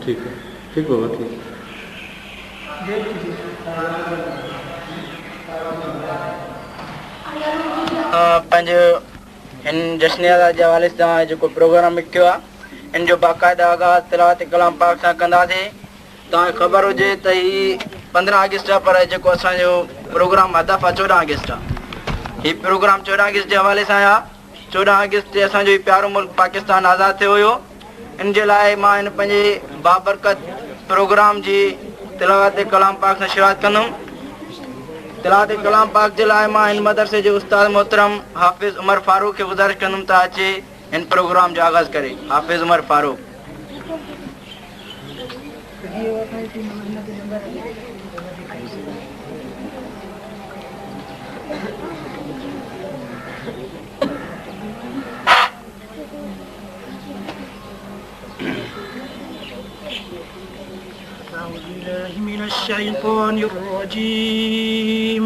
ٹھیک ہے، ٹھیک ہوگا، ٹھیک पंहिंजो हिन जश्निया जे हवाले सां जेको प्रोग्राम कयो आहे इन जो बाक़ाइदा आगाज़ तिलावत कलाम पाक सां कंदासीं। तव्हांखे ख़बर हुजे त हीउ 15 अगस्त आहे, पर जेको असांजो प्रोग्राम हदफ़ आहे 14 अगस्त आहे। हीउ प्रोग्राम 14 अगस्त जे हवाले सां आहे। 14 अगस्त ते असांजो हीउ प्यारो मुल्क पाकिस्तान आज़ादु थियो हुयो। इन जे लाइ मां हिन पंहिंजे बाबरकत प्रोग्राम जी तिलावत कलाम पाक सां शुरूआत कंदुमि। तिलावत कलाम पाक जे लाइ मां हिन मदरसे जे उस्ताद मोहतरम हाफ़िज़ उमर फारूक खे गुज़ारिश कंदुमि त अचे हिन प्रोग्राम जो आगाज़ करे। हाफ़िज़ उमर फारूक। أعوذ بالله من الشيطان الرجيم.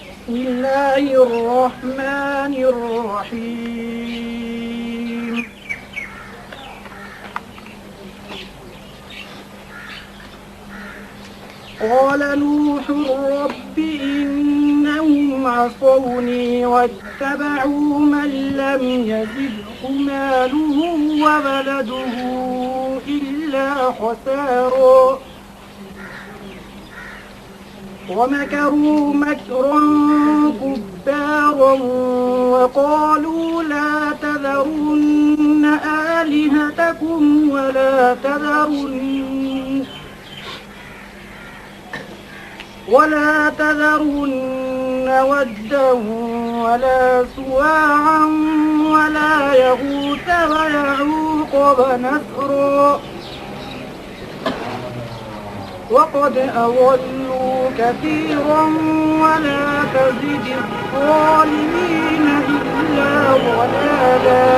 بسم الله الرحمن الرحيم. قال نوح رب إنهم عصوني واتبعوا من لم يزده ماله وولده إلا خسارا ومكروا مكرا كبارا وقالوا لا تذرن آلهتكم ولا تذرن ودا ولا سواعا ولا يغوث ويعوق ونسرا وقد أضلوا كثيرا ولا تزد الظالمين إلا ضلالا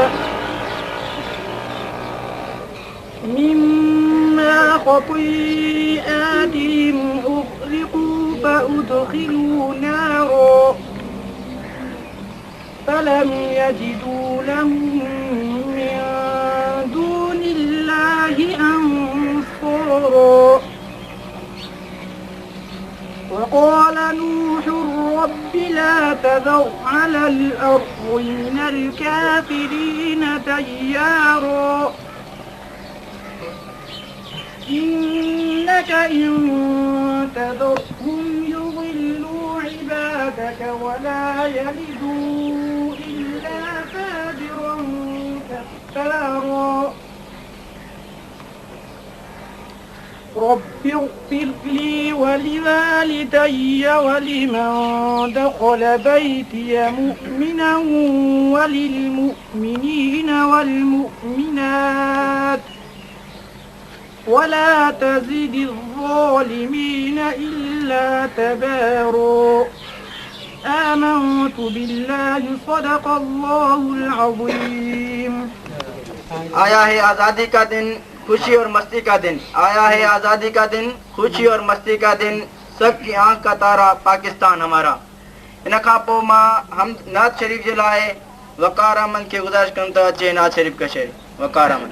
مما خطيئاتهم أغرقوا فأدخلوا نارا فلم يجدوا لهم من دون الله أنصارا وقال نوح رب لا تذر على الأرض من الكافرين ديارا إنك إن تذرهم يضلوا عبادك ولا يلدوا إلا فاجرا كفارا رب اغفر لي ولوالدي ولمن دخل بيتي مؤمنا وللمؤمنين والمؤمنات ولا تزد الظالمين إلا تبارا آمنت بالله صدق الله العظيم. آیا ہے آزادی کا دن، خوشی اور مستی کا دن، آیا ہے آزادی کا دن، خوشی اور مستی کا دن، سب کی آنکھ کا تارا پاکستان ہمارا. ان کھاں پو ماں ہم نعت شریف کے لائے وقار احمد کے گزارش کروں تو اچے نعت شریف کا شعر. وقار احمد.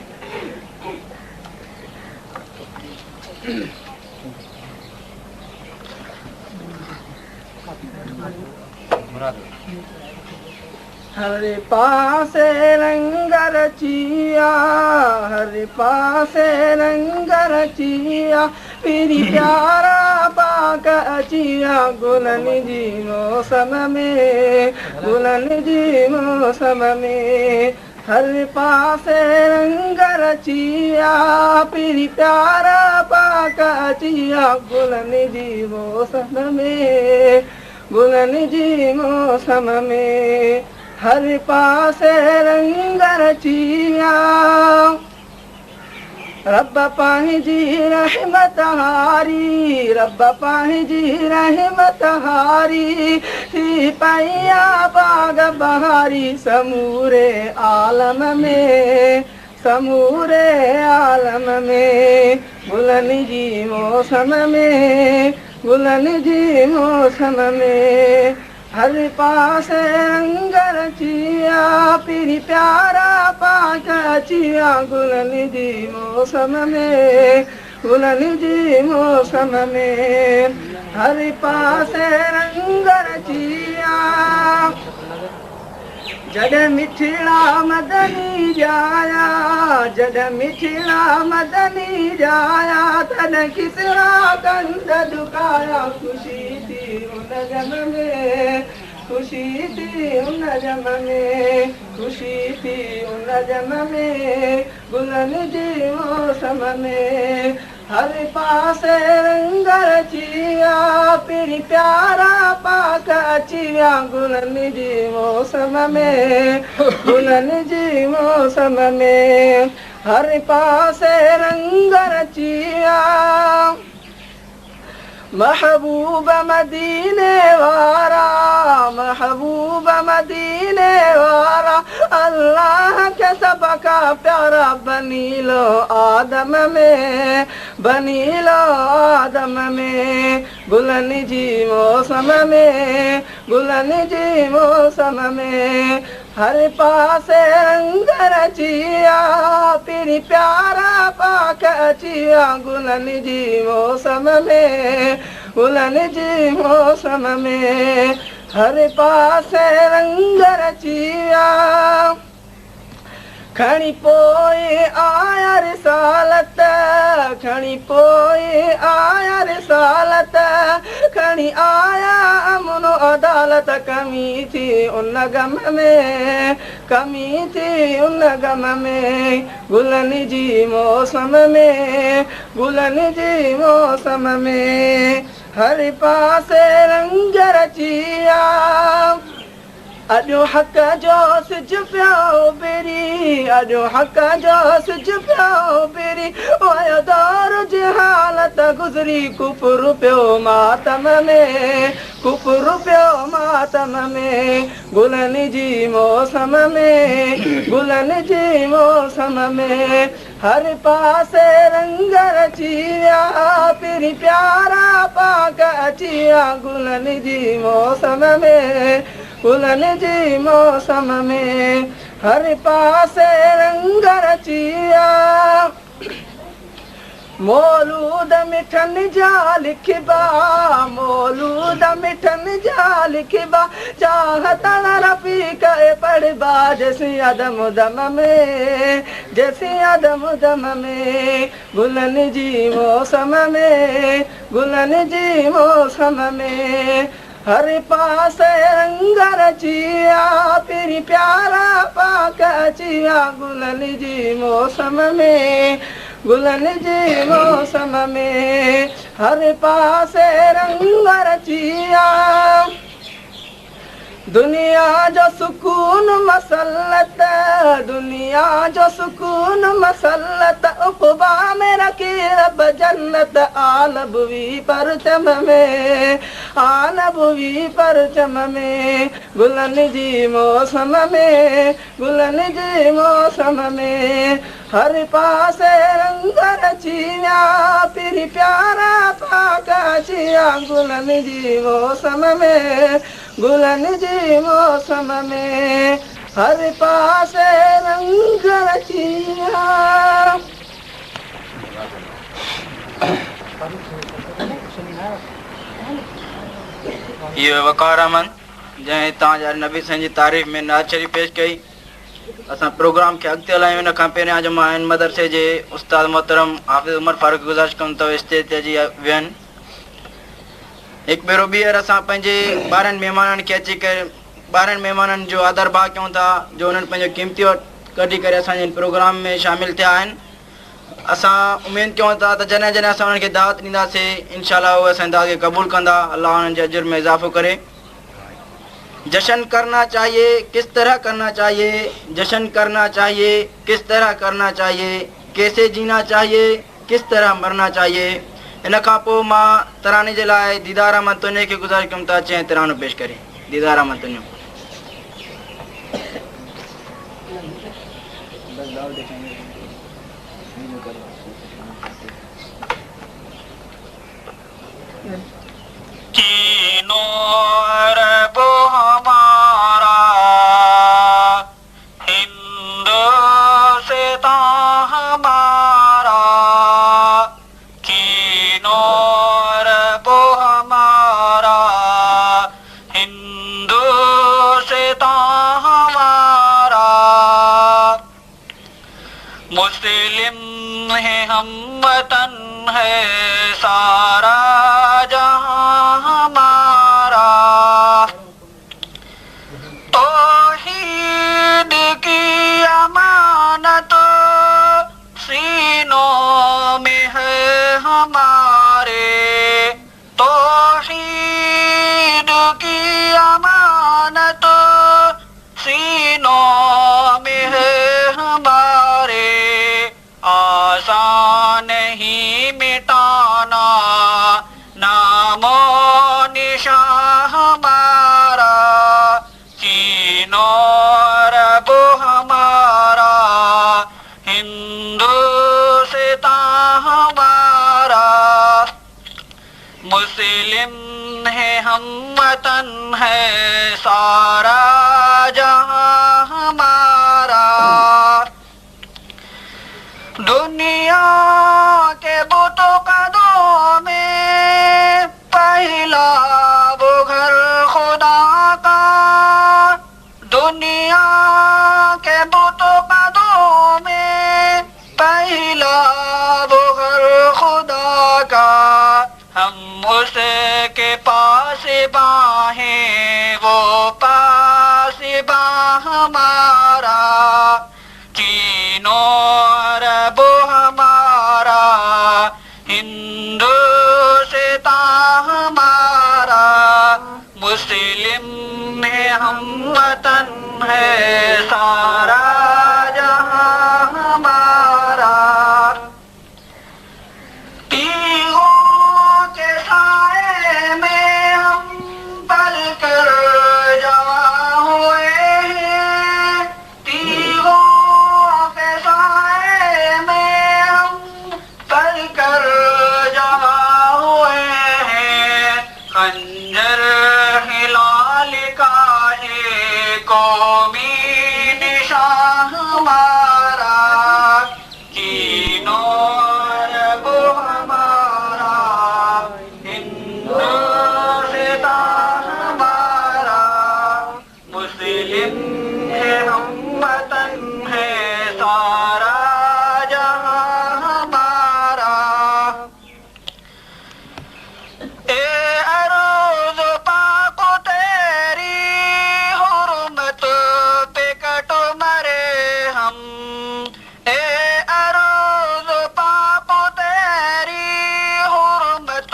ہر پاس لنگر چیا، ہر پاس لنگر چیا، پیری پیارا پاک اچیا، گلن جی موسم میں، گلن جی موسم میں. ہر پاس لنگر چیا، پیری پیارا پاک اچیا، گلن جی موسم میں، گلن جی موسم میں. ہر پاس لنگر چیا، رب پاہی جی رحمت ہاری، رب پاہی جی رحمت ہاری، تھی پیا باغ بہاری سمورے عالم میں، سمورے عالم میں. گلن جی موسم میں، گلن جی موسم میں. ہر پاس لنگر چیا، पीरी प्यारा पाक अचिया गुलनि जी मौसम में गुलनि जी मौसम में हर पासे रंग रचिया जॾहिं मिठड़ा मदनी जाया जॾहिं मिठड़ा मदनी जाया तॾहिं किसरा कंद दुकाया खुशी थी उन जम में खुशी थी उन जम में खुशी थी उन जम में गुलनि जी मौसम में हर पासे रंग रचिया पीरी प्यारा पाक अचिया गुलनि जी मौसम में गुलनि जी मौसम में हर पासे रंग रचिया महबूब मदीने वारा महबूब मदीने वारा अल्लाह के सबका प्यारा बनी लो आदम में बनी लो आदम में गुलनि जी मौसम में गुलनि जी मौसम में हर पासे रंग रचिया पीरी प्यारा पाक अचिया गुलनि जी मौसम में गुलनि जी मौसम में हर पासे रंग रचिया खणी पोइ आया रिसालत खणी पोइ आया रिसालत खणी आया अमन अदालत कमी थी उन गम में कमी थी उन गम में गुलनि जी मौसम में गुलनि जी मौसम में हर पासे रंग रचिया अॼु हक़ जो सिज पियो बेरी अॼु हक़ जो सिज पियो बेरी वयो दौर जी हालत गुज़री कुफर पियो मातम में कुफर पियो मातम में गुलनि जी मौसम में गुलनि जी मौसम में हर पासे रंग रचिया पीरी प्यारा पाक अचिया गुलनि जी मौसम में गुलनि जी मौसम में हर पासे रंग रचिया मौलूद मिठनि जा लिखिबा मौलूद मिठनि जा लिखिबा चाहत रफ़ीक पढ़बा जैसी अदम दम में जैसी अदम दम में गुलनि जी मौसम में गुलनि जी मौसम में हर पासे रंग रचिया पीरी प्यारा पाक अचिया गुलनि जी मौसम में गुलनि जी मौसम में हर पासे रंग रचिया दुनिया जो सुकून मसलत दुनिया जो सुकून मसलत उक़बा में रखी रब जन्नत आलबवी परचम में आलबवी परचम में गुलनि जी मौसम में गुलनि जी मौसम में हर पासे रंग रचिया पीरी प्यारा पाक अचिया गुलनि जी मौसम में गुलनि जी मौसम में हर पासे रंग रचिया ये वकार अहमद जंहिं तव्हांजा नबी साईं जी तारीफ़ में नात शरीफ़ पेश कई असां प्रोग्राम खे अॻिते हलायूं हिन खां पहिरियां जो मां हिन मदरसे जे उस्ताद मोहतरम हाफ़िज़ उमर फारूक गुज़ारिश कयूं अथव स्टेज ते अची वियनि हिकु भेरो ॿीहर असां पंहिंजे ॿारनि महिमाननि खे अची करे ॿारनि महिमाननि जो आदर भाव कयूं था जो हुननि पंहिंजो क़ीमती वक़्तु कढी करे असांजे हिन प्रोग्राम में शामिलु थिया आहिनि असां उमेदु कयूं था त जॾहिं जॾहिं असां उन्हनि खे दावत ॾींदासीं इनशाला उहे असांजी दावत खे क़बूलु कंदा अलाह उन्हनि जे अजुर में इज़ाफ़ो करे जश्न करना चाहिए किस तरह करना चाहिए जश्न करना चाहिए किस तरह करना चाहिए कैसे जीना चाहिए किस तरह मरना चाहिए इन खां पोइ मां तराने जे लाइ दीदार अहमद तुन्ने खे गुज़ारिश कयूं था चए तरानो पेश करे दीदार अहमद तुन्ने مسلم ہے ہم وطن ہے سارا جہاں ہمارا توحید کی امانت سینوں میں ہے ہمارے توحید کی امانت سینوں میں ہے ہمارے آسان نہیں مٹانا نام و نشان ہمارا چین و عرب ہمارا ہندوستان ہمارا مسلم ہے ہم وطن ہے سارا جہاں ہمارا دنیا کے بت قدوں میں پہلا وہ گھر خدا کا دنیا کے بت قدوں میں پہلا وہ گھر خدا کا ہم اس کے پاس باہیں وہ پاس باں ہمارا چین و عرب ہمارا ہندوستان ہمارا مسلم ہے ہم وطن ہے سارا جہاں ہمارا تیغوں کے سائے میں ہم پل کر جوان ہوئے ہیں تیغوں کے سائے میں ہم پل کر جوان ہوئے ہیں خنجر ہلال کا ہے قومی نشان ہمارا چین و عرب ہمارا ہندوستان ہمارا مسلم ہے ہم وطن ہے سارا جہاں ہمارا اے عروض پاک تیری حرمت پہ کٹ مرے ہم اے عروض پاک تیری حرمت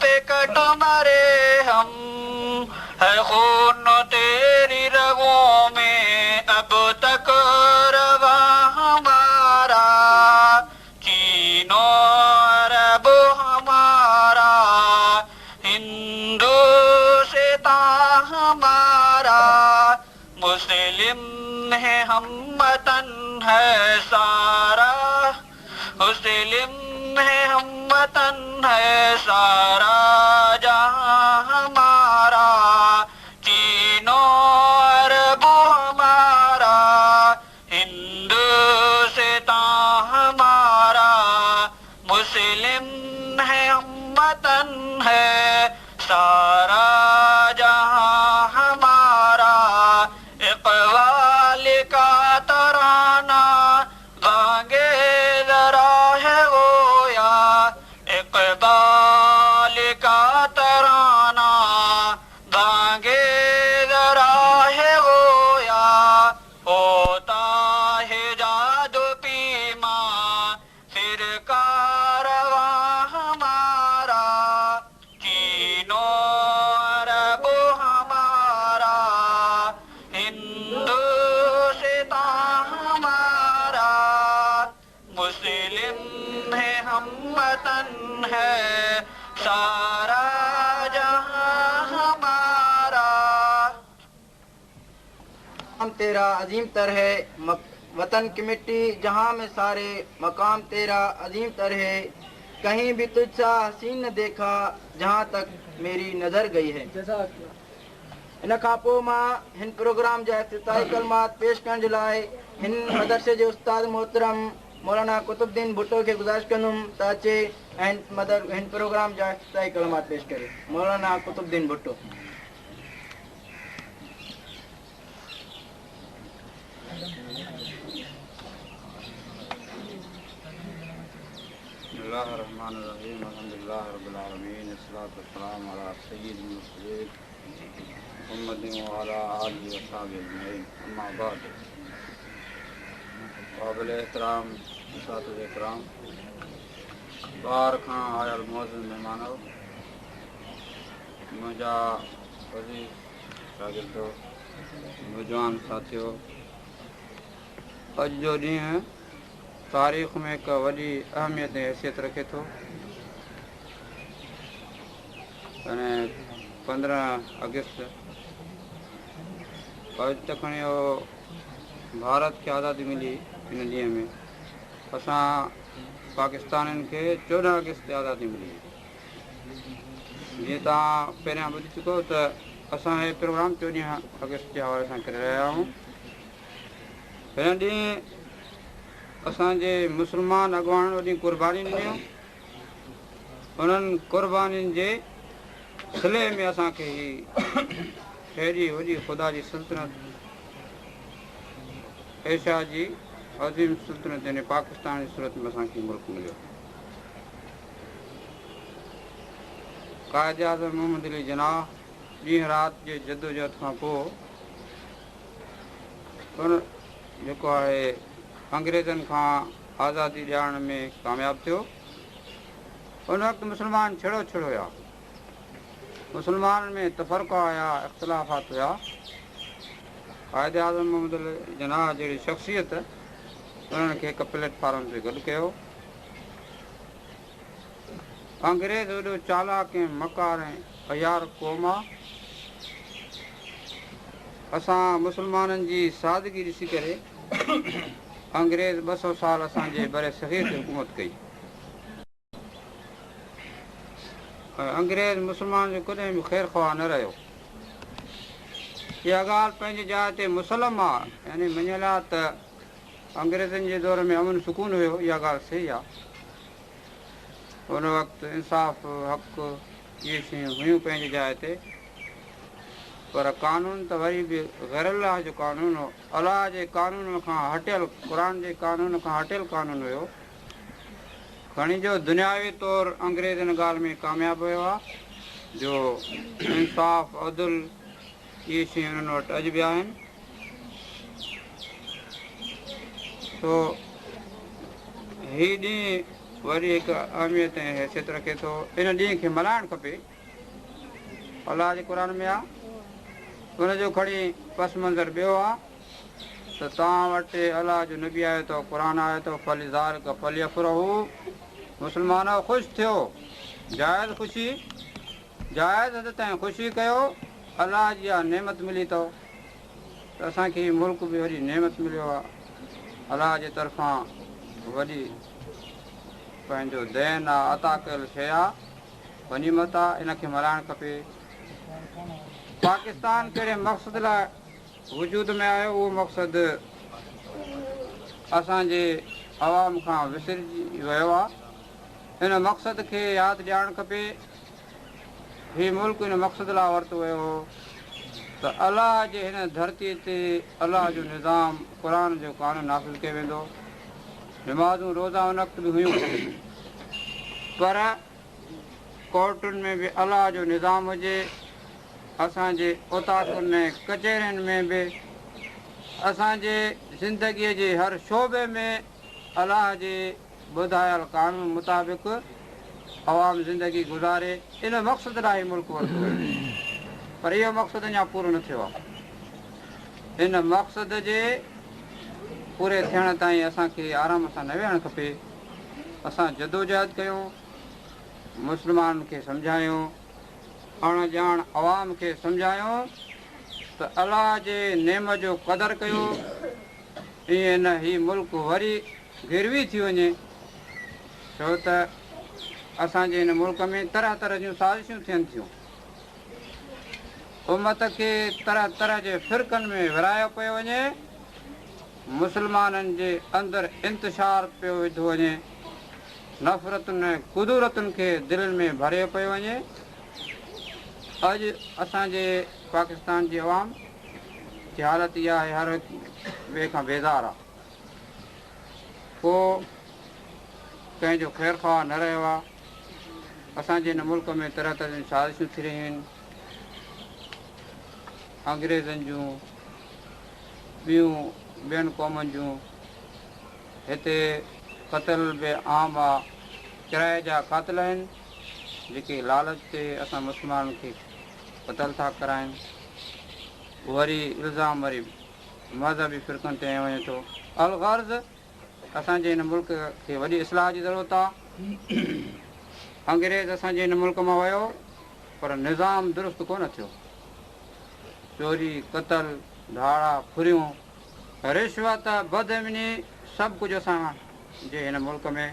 پہ کٹ مرے ہم ہے خون تیری رگوں میں اب تک رواں ہمارا چین و عرب ہمارا ہندوستان ہمارا مسلم ہے ہم وطن ہے سارا مسلم ہے ہم وطن ہے سارا جہاں ہمارا چین و عرب ہمارا ہندوستان ہمارا مسلم ہے ہم وطن ہے سارا جہاں ہمارا اقبال کا ترانہ گانگے ذرا ہے گویا اقبال کا ترانہ گانگے ذرا ہے گویا ہوتا ہے جادو پیما پھر کارواں ہمارا چین و عرب ہمارا ہندوستان ہمارا مسلم ہے ہم وطن ہے سارا جہاں ہمارا مقام تیرا عظیم تر ہے وطن کی مٹی جہاں میں سارے مقام تیرا عظیم تر ہے کہیں بھی تجھ سا حسین نہ دیکھا جہاں تک میری نظر گئی ہے ان کھاں پوء मां हिन प्रोग्राम जा इफ्तिताही कलमात पेश करण जे लाइ हिन मदरसे जे उस्ताद मोहतरम मौलाना कुतुबुद्दीन भुट्टो खे गुज़ारिश कंदुमि त अचे ऐं हिन प्रोग्राम जा इफ्तिताही कलमात पेश करे मौलाना कुतुबुद्दीन भुट्टो الله الرحمن الرحيم الحمد لله رب العالمين الصلاة والسلام على سيد المرسلين محمد وعلى آله وصحبه أجمعين أما بعد قابل احترام اساتذہ اکرام باہر کھاں آयल معزز مہمانو मुंहिंजा वज़ीर शागिर्दो नौजवान साथियो अॼु जो ॾींहुं तारीख़ में हिकु वॾी अहमियत ऐं हैसियत रखे थो। अने 15 अगस्त अॼु तक भारत खे आज़ादी मिली इन ॾींहं में असां पाकिस्तानियुनि खे 14 अगस्त ते आज़ादी मिली। जीअं तव्हां पहिरियां ॿुधी चुको त असां हे प्रोग्राम 14 अगस्त जे हवाले सां करे रहिया आहियूं। हिन ॾींहुं असांजे मुस्लमान अॻुवाणनि वॾी क़ुर्बानी ॾिनियूं। उन्हनि क़ुर्बानीनि जे सिले में असांखे ही हेॾी वॾी ख़ुदा जी सल्तनत एशिया जी अज़ीम सल्तनत यानी पाकिस्तान जी सूरत में असांखे मुल्क मिलियो। कायदे आज़म मोहम्मद अली जिनाह ॾींहुं राति जे जदोजहद खां पोइ उन जेको आहे अंग्रेज़नि खां आज़ादी ॾियारण में कामयाबु थियो। उन वक़्तु मुस्लमान छेड़ो छेड़ो हुया, मुस्लमाननि में तफ़रक़ा हुया, इख़्तिलाफ़ात हुया। कायदे आज़म मोहम्मद अली जिनाह जहिड़ी शख़्सियत उन्हनि खे हिकु प्लेटफॉर्म ते गॾु कयो। अंग्रेज़ वॾो चालाक ऐं मकार ऐं अयार क़ौम आहे। असां मुस्लमाननि जी सादगी ॾिसी करे अंग्रेज़ 200 साल असांजे बरे सग़ीर ते हुकूमत कई। अंग्रेज़ मुस्लमान जो कॾहिं बि ख़ैर ख़्वाह न रहियो। इहा ॻाल्हि पंहिंजी जाइ ते मुसलम आहे, यानी मञियल आहे त अंग्रेज़नि जे दौर में अमन सुकून हुयो। इहा ॻाल्हि सही आहे। उन वक़्तु इंसाफ़ हक़ इहे शयूं हुयूं पंहिंजी जाइ ते, पर कानून त वरी बि ग़ैर अल्लाह जो कानून हो, अलाह जे कानून खां हटियल, क़ुर जे कानून खां हटियल कानून हुयो। खणी जो दुनियावी तौरु अंग्रेज़ हिन ॻाल्हि में कामयाबु हुयो आहे जो इंसाफ़ अदल इहे शयूं उन्हनि वटि अॼु बि आहिनि। तो हीउ ॾींहुं वरी हिकु अहमियत ऐं हैसियत रखे थो। इन ॾींहं खे मल्हाइणु खपे। अलाह जे क़ुर में आहे, उनजो खणी पस मंज़र ॿियो आहे त तव्हां वटि अलाह जो नबी आयो अथव, क़ुर आयो अथव, फलिज़ालिक फलियफ़रहू, मुस्लमानो ख़ुशि थियो, जाइज़ ख़ुशी, जाइज़ हद ताईं ख़ुशी कयो। अलाह जी इहा नेमत मिली अथव त असांखे हीउ मुल्क बि वॾी नेमत मिलियो आहे। अलाह जे तरफ़ां वॾी पंहिंजो देन आहे, अता कयल शइ आहे, गनीमत आहे। इनखे मल्हाइणु खपे। पाकिस्तान कहिड़े मक़सद लाइ वजूद में आयो, उहो मक़सदु असांजे अवाम खां विसरिजी वियो आहे। हिन मक़सद खे यादि ॾियारणु खपे। हीउ मुल्क हिन मक़सद लाइ वरितो वियो हो त अलाह जे हिन धरतीअ ते अलाह जो निज़ाम, क़ुर जो कानून नाफ़िज़ कयो वेंदो। नमाज़ूं रोज़ा उन वक़्तु बि हुयूं, पर कोर्टुनि में बि अलाह जो निज़ाम हुजे। असांजे उताकुनि ऐं कचहरियुनि में बि असांजे ज़िंदगीअ जे हर शोबे में अलाह जे ॿुधायल कानून मुताबिक़ अवाम ज़िंदगी गुज़ारे। इन मक़सद लाइ मुल्क वरितो वियो, पर इहो मक़सदु अञा पूरो न थियो आहे। इन मक़सद जे पूरे थियण ताईं असांखे आराम सां न वेहणु खपे। असां जदोजहद कयूं, मुस्लमाननि खे सम्झायूं, अणॼाण अवाम खे सम्झायूं त अलाह जे नेम जो क़दुरु कयो। ईअं न हीउ मुल्क वरी गिरवी थी वञे, छो त असांजे हिन मुल्क में तरह तरह जूं साज़िशूं थियनि थियूं। उमत खे तरह तरह जे फ़िरक़नि में विरायो पियो वञे, मुस्लमाननि जे अंदरि इंतिशार पियो विधो वञे, नफ़रतुनि ऐं कुदूरतुनि खे दिलनि में भरियो पियो वञे। अॼु असांजे पाकिस्तान जी अवाम जी हालत इहा आहे, हर ॿिए खां बेज़ार आहे। पोइ कंहिंजो ख़ैरु ख़्वाह न रहियो आहे। असांजे हिन मुल्क में तरह तरह जूं साज़िशूं थी रहियूं आहिनि। अंग्रेज़नि जूं ॿियनि क़ौमुनि जूं हिते क़तल बि आम आहे। किराए जा क़ातिल आहिनि जेके लालच ते असां मुस्लमाननि खे क़तल था कराइनि। वरी इल्ज़ाम वरी मज़हबी फ़िरक़नि ते वञे थो। अलग़र्ज़ असांजे हिन मुल्क खे वॾी इस्लाह जी ज़रूरत आहे। अंग्रेज़ असांजे हिन मुल्क मां वियो पर निज़ाम दुरुस्त कोन थियो। चोरी क़तल धाड़ा फुरियूं रिश्वत बदअमनी सभु कुझु असांजे हिन मुल्क में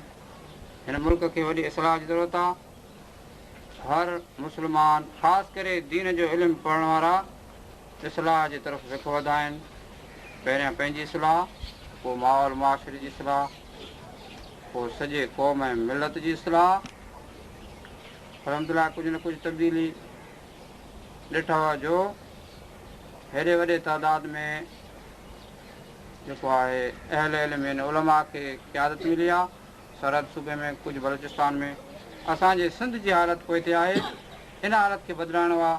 हिन मुल्क खे वॾी इस्लाह जी ज़रूरत आहे। हर मुस्लमान ख़ासि करे दीन जो इल्मु पढ़ण वारा इस्लाह जे तरफ़ विख वधाइनि। पहिरियां पंहिंजी इस्लाह, पोइ माहौल मुआशिरे जी इस्लाह, पोइ सॼे क़ौम ऐं मिलत जी इस्लाह। अलहमदिल्ला कुझु न कुझु तब्दीली ॾिठो जो हेॾे वॾे तइदाद में जेको आहे अहल इल्म आहिनि उलमा खे क़यादत मिली आहे। सरहद सूबे में कुझु बलूचिस्तान में असांजे सिंध जी हालत पोइ ते आहे। इन हालत खे बदिलाइणो आहे।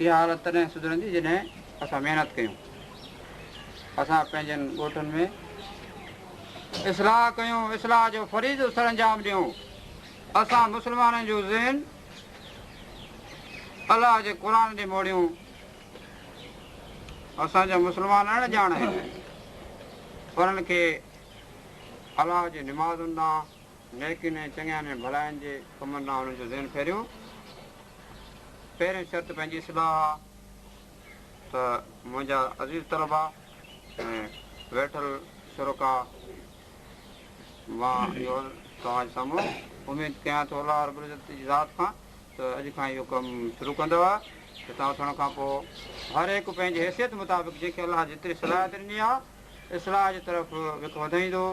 इहा हालत तॾहिं सुधरंदी जॾहिं असां महिनत कयूं। असां पंहिंजनि ॻोठनि में इस्लाह कयूं, इस्लाह जो फ़रीज़ सर अंजाम ॾियूं। असां मुस्लमाननि जो ज़हन अलाह जे क़ुर ॾे मोड़ियूं। असांजा मुस्लमान अण ॼाण आहिनि, उन्हनि खे अलाह जी निमाज़ुनि ॾांहुं नेकियुनि ऐं चङियानि ऐं भलाइनि जे कमनि ॾांहुं उन्हनि जो ज़हन फेरियूं। पहिरियों शर्त पंहिंजी इस्लाह आहे। त मुंहिंजा अज़ीज़ तलबा ऐं वेठल शुरका, मां इहो तव्हांजे साम्हूं उमेदु कयां थो अलाह रब्बुल इज़्ज़त जी ज़ात खां त अॼु खां इहो कमु शुरू कंदव। हितां उथण खां पोइ हर हिकु पंहिंजी हैसियत मुताबिक़ जेके अलाह जेतिरी सलाहियत ॾिनी आहे इस्लाह जी तरफ़ विख वधाईंदो,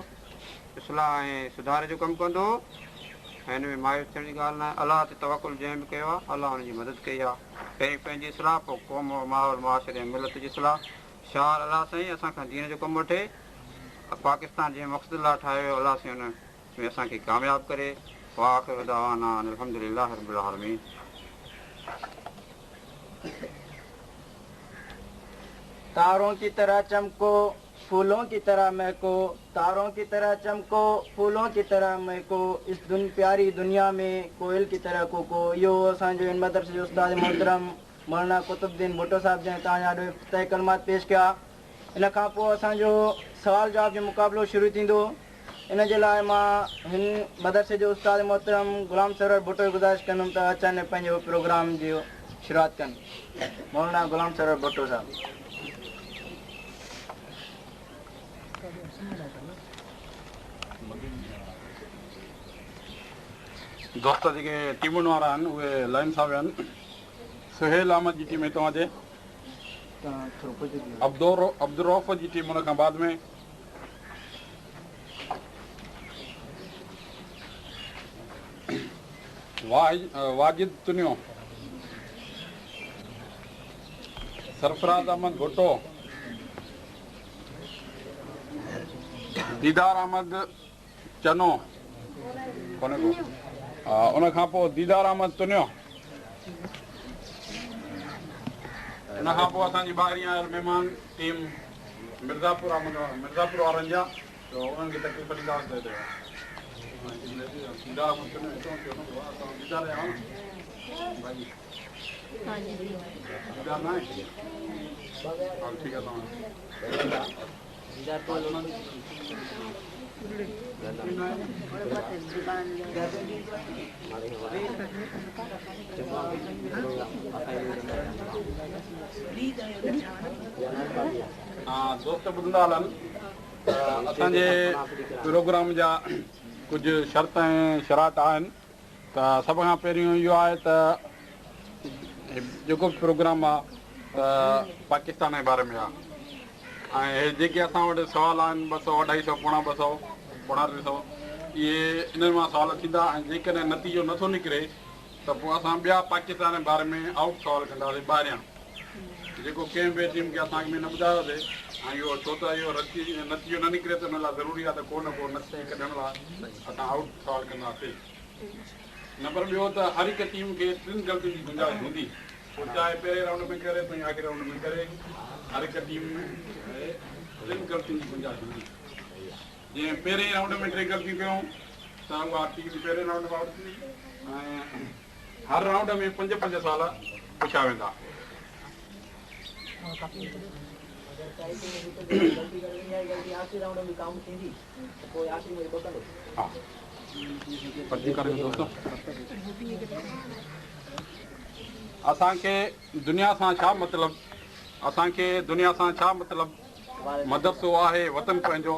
इस्लाह ऐं सुधारे जो कमु कंदो। ऐं हिन में मायूस थियण जी ॻाल्हि न आहे। अलाह ते तवकुल जंहिं बि कयो आहे अलाह हुनजी मदद कई आहे। पहिरीं पंहिंजी इस्लाह, पोइ क़ौम माहौल मुआशिरे ऐं मिलत जी इस्लाह। शार अलाह साईं असांखां दीन जो कमु वठे। पाकिस्तान जंहिं मक़सद लाइ ठाहियो अलाह साईं हुन में असांखे कामयाबु करे। वाख़िर दअवाना अल्हम्दुलिल्लाह रब्बिल आलमीन। तारों की तरह चमको, फूलों की तरह महको, तारों की तरह चमको, फूलों की तरह महको, इस प्यारी दुनिया में कोयल की तरह कोको। इहो असांजो इन मदरसे जो उस्ताद मोहतरम मौलाना कुतुबुद्दीन भुट्टो साहिब जंहिं तव्हांजा ॾाढो इफ़्तिताही कलमात पेश कया। इन खां पोइ असांजो सवाल जवाब जो मुक़ाबिलो शुरू थींदो। इन जे लाइ मां हिन मदरसे जो उस्ताद मोहतरम ग़ुलाम सरवर भुट्टो जी गुज़ारिश कंदुमि त अचनि पंहिंजो प्रोग्राम जो शुरूआत कनि। मौलाना ग़ुलाम सरवर भुट्टो साहिब। दोस्त जेके टीमुनि वारा आहिनि उहे लाइन सां विया आहिनि। सुहेल अहमद जी टीम हितां अचे, अब्दुरौफ़ जी टीम हुन खां बाद में, वाजिद तुनियो, सरफराज अहमद भुट्टो, दीदार अहमद चनो कोन्हे को, उन खां पोइ दीदार अहमद तुनियो। इन खां पोइ असांजी ॿाहिरीं आयल महिमान टीम मिर्ज़ापुर वारनि जा, त उन्हनि खे तकलीफ़ ॾींदासीं। दीदार अहमद तुनियो दीदार न आहे, ठीकु आहे। दोस्त ॿुधंदा हलनि त असांजे प्रोग्राम जा कुझु शर्त ऐं शरात आहिनि। त सभ खां पहिरियों इहो आहे त जेको बि प्रोग्राम आहे त पाकिस्तान जे बारे में आहे। ऐं जेके असां वटि सुवाल आहिनि 200, 250, पोणा 200, पोणा 300 इहे इन्हनि मां सुवाल थींदा। ऐं जेकॾहिं नतीजो नथो निकिरे त पोइ असां ॿिया पाकिस्तान जे बारे में आउट सुवाल कंदासीं ॿाहिरियां। जेको कंहिं बि टीम खे असांखे में न ॿुधायोसीं ऐं इहो छो त इहो नतीजो न निकिरे त हुन लाइ ज़रूरी आहे त को न को नतीजो कढण लाइ असां आउट सवाल कंदासीं। नंबर ॿियो त हर हिकु टीम खे 3 ग़लतियुनि जी गुंजाइश हूंदी, चाहे पहिरें राउंड में करे तो आख़िरी राउंड में करे, हर हिकु टीम में 3 ग़लतियुनि जी गुंजाइश हूंदी। जीअं पहिरें राउंड में 3 ग़लतियूं कयूं त उहा टीम पहिरें राउंड में आउट थींदी ऐं हर राउंड में 5-5 सवाल पुछिया वेंदा। असांखे दुनिया सां छा मतिलबु, असांखे दुनिया सां छा मतिलबु? मदरसो आहे वतन पंहिंजो,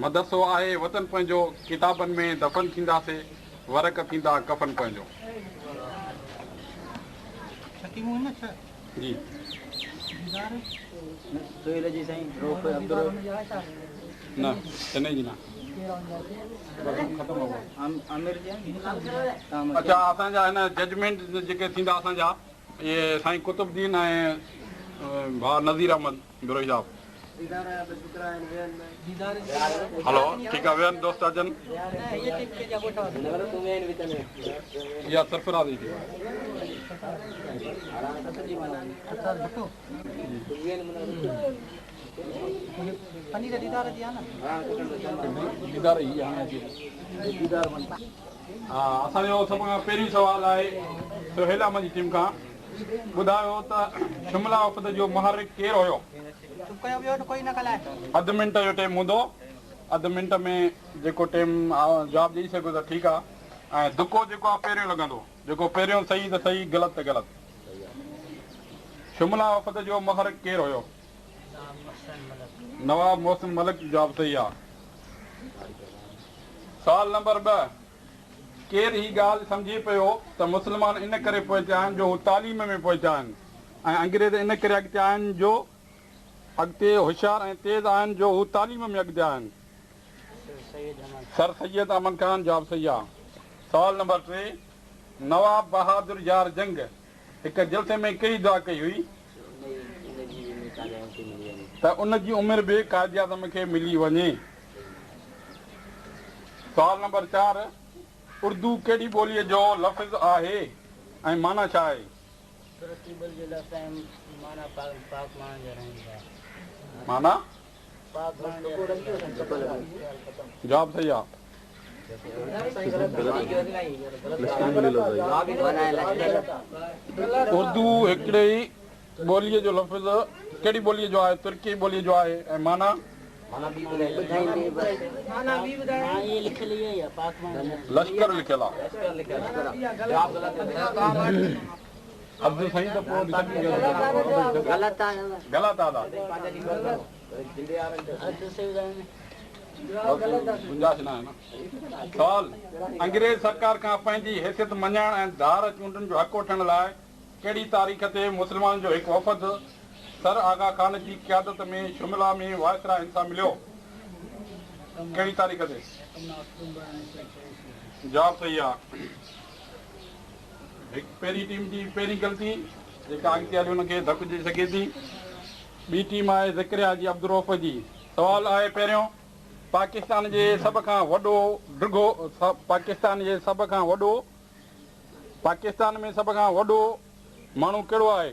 मदरसो आहे वतन पंहिंजो, किताबनि में दफ़न थींदासीं, वरक थींदा कफ़न पंहिंजो। जी न चेन्नई जी न। अच्छा, असांजा हिन जजमेंट जेके थींदा असांजा इहे साईं कुतुबुद्दीन ऐं भाउ नज़ीर अहमद बिरोही साहब। हलो ठीकु आहे, वेहनि दोस्त अचनि। इहा सरफराज़ी थी हा। असांजो सभ खां पहिरीं सुवालु आहे सुहेल अहमद जी टीम खां। ॿुधायो त शिमला वफ़द जो मुहर्रिक केरु हुयो? अधु मिंट जो टाइम हूंदो, अधु मिंट में जेको टाइम जवाबु ॾेई सघो त ठीकु आहे। ऐं दुको जेको आहे पहिरियों लॻंदो, जेको पहिरियों सही त सही, ग़लति त ग़लति। शिमला वफ़द जो मुहर्रिक केरु हुयो? नवाब मोहसिन मलिक, जवाबु सही आहे। सवाल नंबर 2, केरु ही ॻाल्हि सम्झे पियो त मुस्लमान इन करे पहुचा आहिनि जो हू तालीम में पहुचा आहिनि ऐं अंग्रेज़ इन करे अॻिते आहिनि जो अॻिते होशियारु ऐं तेज़ आहिनि जो हू तालीम में अॻिते आहिनि? सर सैयद अमन ख़ान, जवाबु सही आहे। सवाल नंबर 3, नवाब बहादुर यार जंग हिकु जलसे में कहिड़ी दुआ कई हुई त उनजी उमिरि बि काइद आज़म खे मिली वञे? सवाल नंबर 4, उर्दू कहिड़ी ॿोलीअ जो लफ़्ज़ आहे ऐं माना छा आहे? माना जवाबु सही आहे। उर्दू हिकिड़ी ॿोलीअ जो लफ़्ज़ कहिड़ी ॿोलीअ जो आहे? तुर्की ॿोलीअ जो आहे ऐं माना लश्कर लिखियल आहे। अब्दुल साईं त पोइ ग़लति आहे गुंजाइश न आहे न। सवाल, अंग्रेज़ सरकार खां पंहिंजी हैसियत मञण ऐं धार चूंडनि जो हक़ वठण लाइ कहिड़ी तारीख़ ते मुस्लमान जो हिकु वफ़द सर आगा खान जी क़यादत में शिमला में वायसरा हिंसा मिलियो? कहिड़ी तारीख़ ते? जवाबु सही आहे। हिकु पहिरीं टीम जी पहिरीं ग़लती जेका अॻिते हली हुनखे धकु ॾेई सघे थी। ॿी टीम आहे ज़करिया जी अब्दुरौफ़ जी। सवाल आहे पहिरियों, पाकिस्तान जे सभ खां वॾो डिघो पाकिस्तान में सभ खां वॾो माण्हू कहिड़ो आहे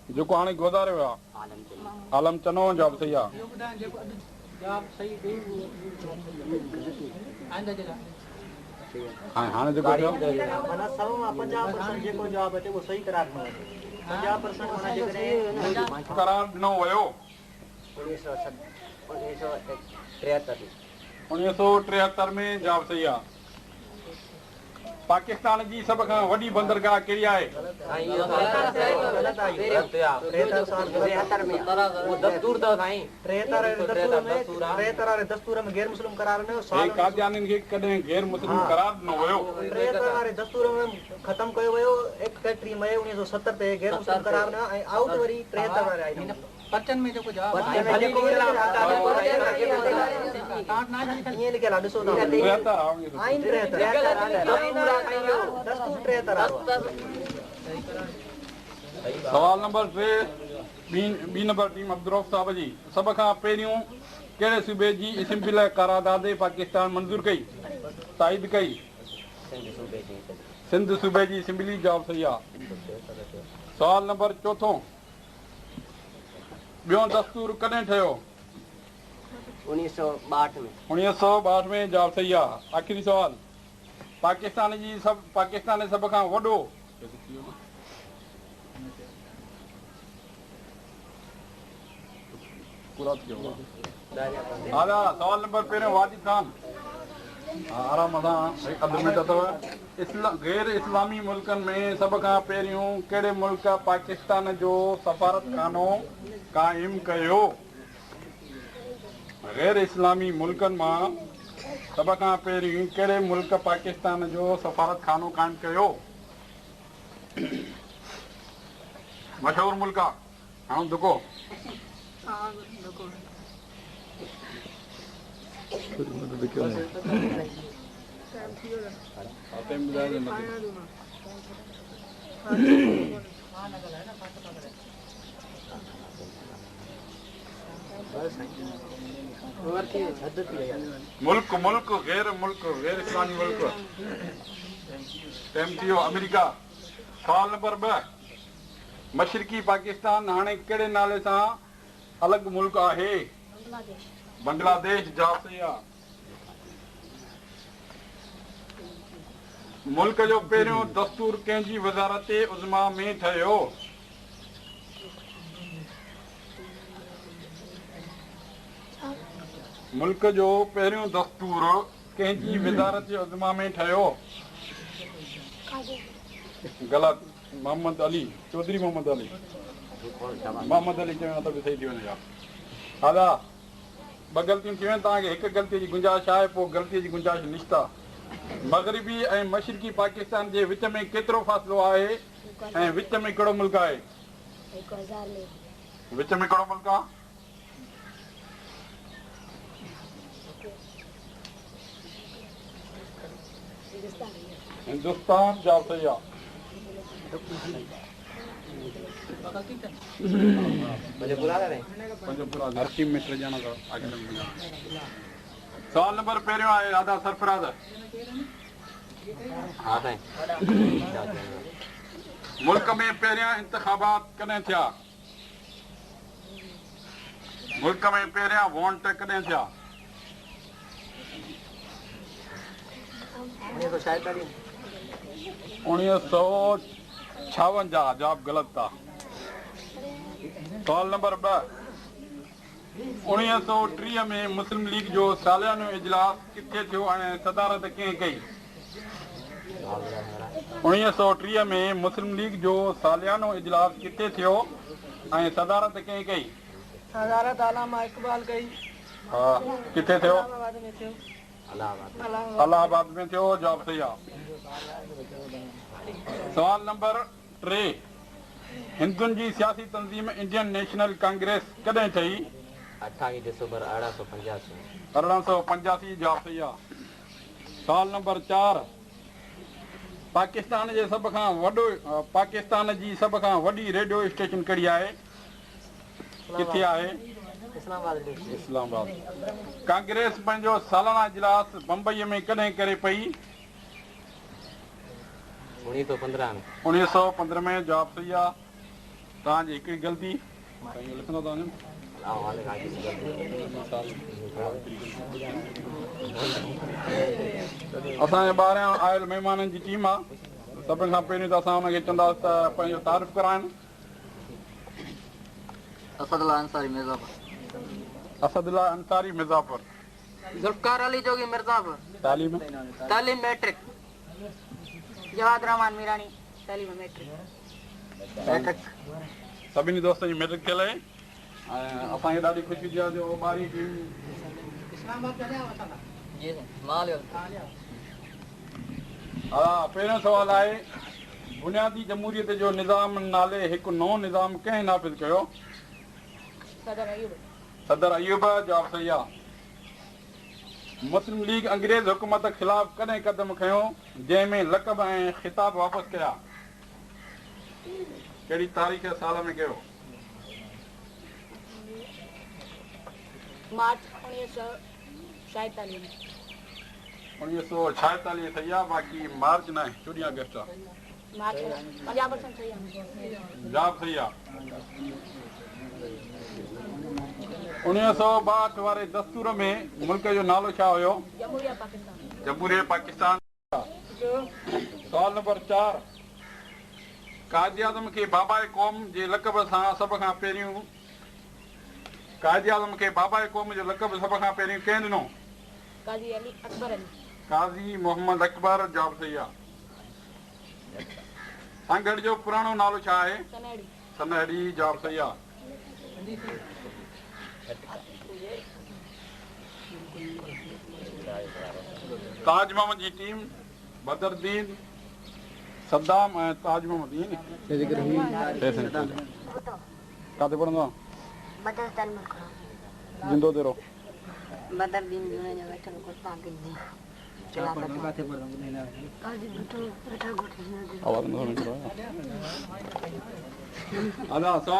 जेको हाणे गुज़ारे वियो आहे? आलम चनो, जवाबु सही आहे। हाणे जेको करार ॾिनो वियो 1973 में, जवाबु सही आहे। पाकिस्तान जी सभ खां वॾी बंदरगाह कहिड़ी आहे? कादियानियुनि खे कॾहिं गैर मुस्लिम करार ॾिनो वियो? ख़तम कयो वियो 31 मई 1970 ते गैर मुस्लिम करार न ऐं आउट वरी 73 वारे आई। पर्चन में जेको जवाब ईअं लिखियल आहे, ॾिसो सवाल नंबर 3 ॿी नंबर टीम अब्दुरौफ़ साहब जी। सभ खां पहिरियों कहिड़े सूबे जी असेंबली करारदाद पाकिस्तान मंज़ूर कई, ताईद कई? सिंध सूबे जी असेंबली। जवाब सही आहे। सवाल नंबर 4 ॿियो दस्तूर कॾहिं ठहियो? 1962 में। जवाब सही आहे। आख़िरी सवाल, पाकिस्तान सभ खां वॾो सवाल नंबर पहिरियों वाजिद खान। आराम सां अधु मिनट अथव। गैर इस्लामी मुल्कनि में सभ खां पहिरियों कहिड़े मुल्क पाकिस्तान जो सफ़ारतखानो क़ाइमु कयो? गैर इस्लामी मुल्कनि मां सभ खां पहिरियों कहिड़े मुल्क पाकिस्तान जो सफ़ारतखानो क़ाइमु कयो? मशहूरु मुल्क आहे। हाणे दुको मुल्क गैर इस्लामी मुल्क। टाइम थी वियो। अमेरिका। सवाल नंबर 2 मशरकी पाकिस्तान हाणे कहिड़े नाले सां अलॻि मुल्क आहे? बांग्लादेश। जवाब सही आहे। मुल्क जो पहिरियों दस्तूर कंहिंजी वज़ारत उज़्मा में ठहियो? मुल्क जो पहिरियों दस्तूर कंहिंजी वज़ारत उज़्मा में ठहियो? ग़लति। मोहम्मद अली चौधरी। मोहम्मद अली चयो त बि सही थी वञे। दादा 2 ग़लतियूं थी वियूं। तव्हांखे 1 ग़लतीअ जी गुंजाइश आहे, पोइ ग़लतीअ जी गुंजाइश निश्ता। मग़रिबी ऐं मशरकी पाकिस्तान जे विच में केतिरो फ़ासिलो आहे ऐं विच में कहिड़ो मुल्क आहे? विच में कहिड़ो मुल्क आहे? हिंदुस्तान। जवाब सही आहे। सवाल नंबर पहिरियों आहे राधा सरफराज। मुल्क में पहिरियां इंतखाबात कॾहिं थिया? मुल्क में पहिरियां वोट कॾहिं थिया? 1956। जवाब ग़लति आहे। सवाल नंबर 2 1930 में मुस्लिम लीग जो सालियानो इजलास किथे थियो ऐं सदारत कंहिं कई? 1930 में मुस्लिम लीग जो सालियानो इजलास किथे थियो ऐं सदारत कंहिं कई? सदारत अलामा इकबाल कई। हा, किथे थियो? अलाहाबाद में थियो। जवाब सही आहे। सवाल नंबर 3 हिंदुनि जी सियासी तंज़ीम इंडियन नेशनल कांग्रेस कॾहिं ठही? 28 दिसंबर 1885। 1885। जवाब सही आहे। सवाल नंबर 4 पाकिस्तान जी सभ खां वॾी रेडियो स्टेशन कहिड़ी आहे? किथे आहे? इस्लामाबाद। कांग्रेस पंहिंजो सालाना इजलास बम्बईअ में कॾहिं करे पई? 1915 में। 1915 में। जवाब सही आहे। तव्हांजी हिकिड़ी ग़लती लिखंदो था वञो। असांजे ॿाहिरां आयल महिमाननि जी टीम आहे। सभिनि खां पहिरियों त असां हुनखे चवंदासीं त पंहिंजो तारीफ़ कराइनि। असदुल्ला अंसारी मिर्ज़ापुर। असदुल्ला अंसारी मिर्ज़ापुर। जुल्फ़कार अली जोगी मिर्ज़ापुर। तालीम मैट्रिक। जवाद रहमान मीरानी। तालीम मैट्रिक। सभिनी दोस्तनि जी मैट्रिक थियल आहे ऐं असांखे ॾाढी ख़ुशी थी आहे जो ॿारहीं टीम हा। पहिरियों सुवालु आहे बुनियादी जमहूरियत जो निज़ाम नाले हिकु नओं निज़ाम कंहिं नाफ़िज़ कयो? सदर अयूब। जवाब सही आहे। मुस्लिम लीग अंग्रेज़ हुकूमत ख़िलाफ़ कॾहिं क़दम खयो जंहिंमें लक़ब ऐं ख़िताब वापसि कया? कहिड़ी तारीख़ साल में कयो? मार्च 1946 1946 सही आहे, बाक़ी मार्च न आहे, 14 अगस्त आहे। मार्च 50% सही आहे। जवाब सही आहे। 1962 वारे दस्तूर में मुल्क जो नालो छा हुयो? जमहूरिया पाकिस्तान। जमहूरिया पाकिस्तान। सवाल नंबर 4, कायद आज़म खे बाबाए क़ौम जे लक़ब सां सभ खां पहिरियों कायद आज़म खे बाबाए क़ौम जो लक़ब सभ खां पहिरियों कंहिं ॾिनो? काज़ी अली अकबर अली। काज़ी मोहम्मद अकबर। जवाब सही आहे। संगढ़ जो पुराणो नालो छा आहे? सनहड़ी। सनहड़ी। जवाब सही आहे। ताज मोहम्मद जी टीम बदरुद्दीन, सद्दाम ऐं ताज मोहम्मद काथे पढ़ंदो आहे? जिंदो तेरो बदरुद्दीन जुने जो वेठल को ताक़त दी। सवाल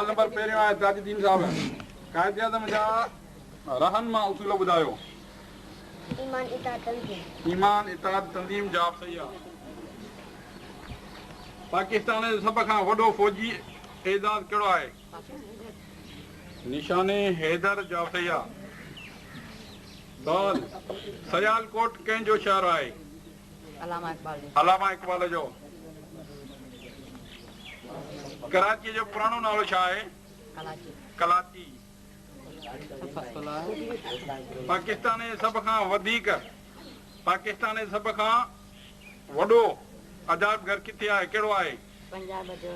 नंबर पहिरियों आहे ताजुद्दीन साहब, कायद आज़म जा रहनुमा उसूल ॿुधायो। ईमान इताअत तंज़ीम। ईमान इताअत तंज़ीम। जवाब सही आहे। पाकिस्तान जो सभ खां वॾो फ़ौजी एज़ाज़ कहिड़ो आहे? निशाने हैदर। जवाब सही आहे। सवाल, सयालकोट कंहिंजो शहर आहे? अलामा इकबाल। अलामा इकबाल जो। कराची जो पुराणो नालो छा आहे? कराची। पाकिस्तान जे सभ खां वॾो अजायब घर किथे आहे? कहिड़ो आहे? पंजाब जो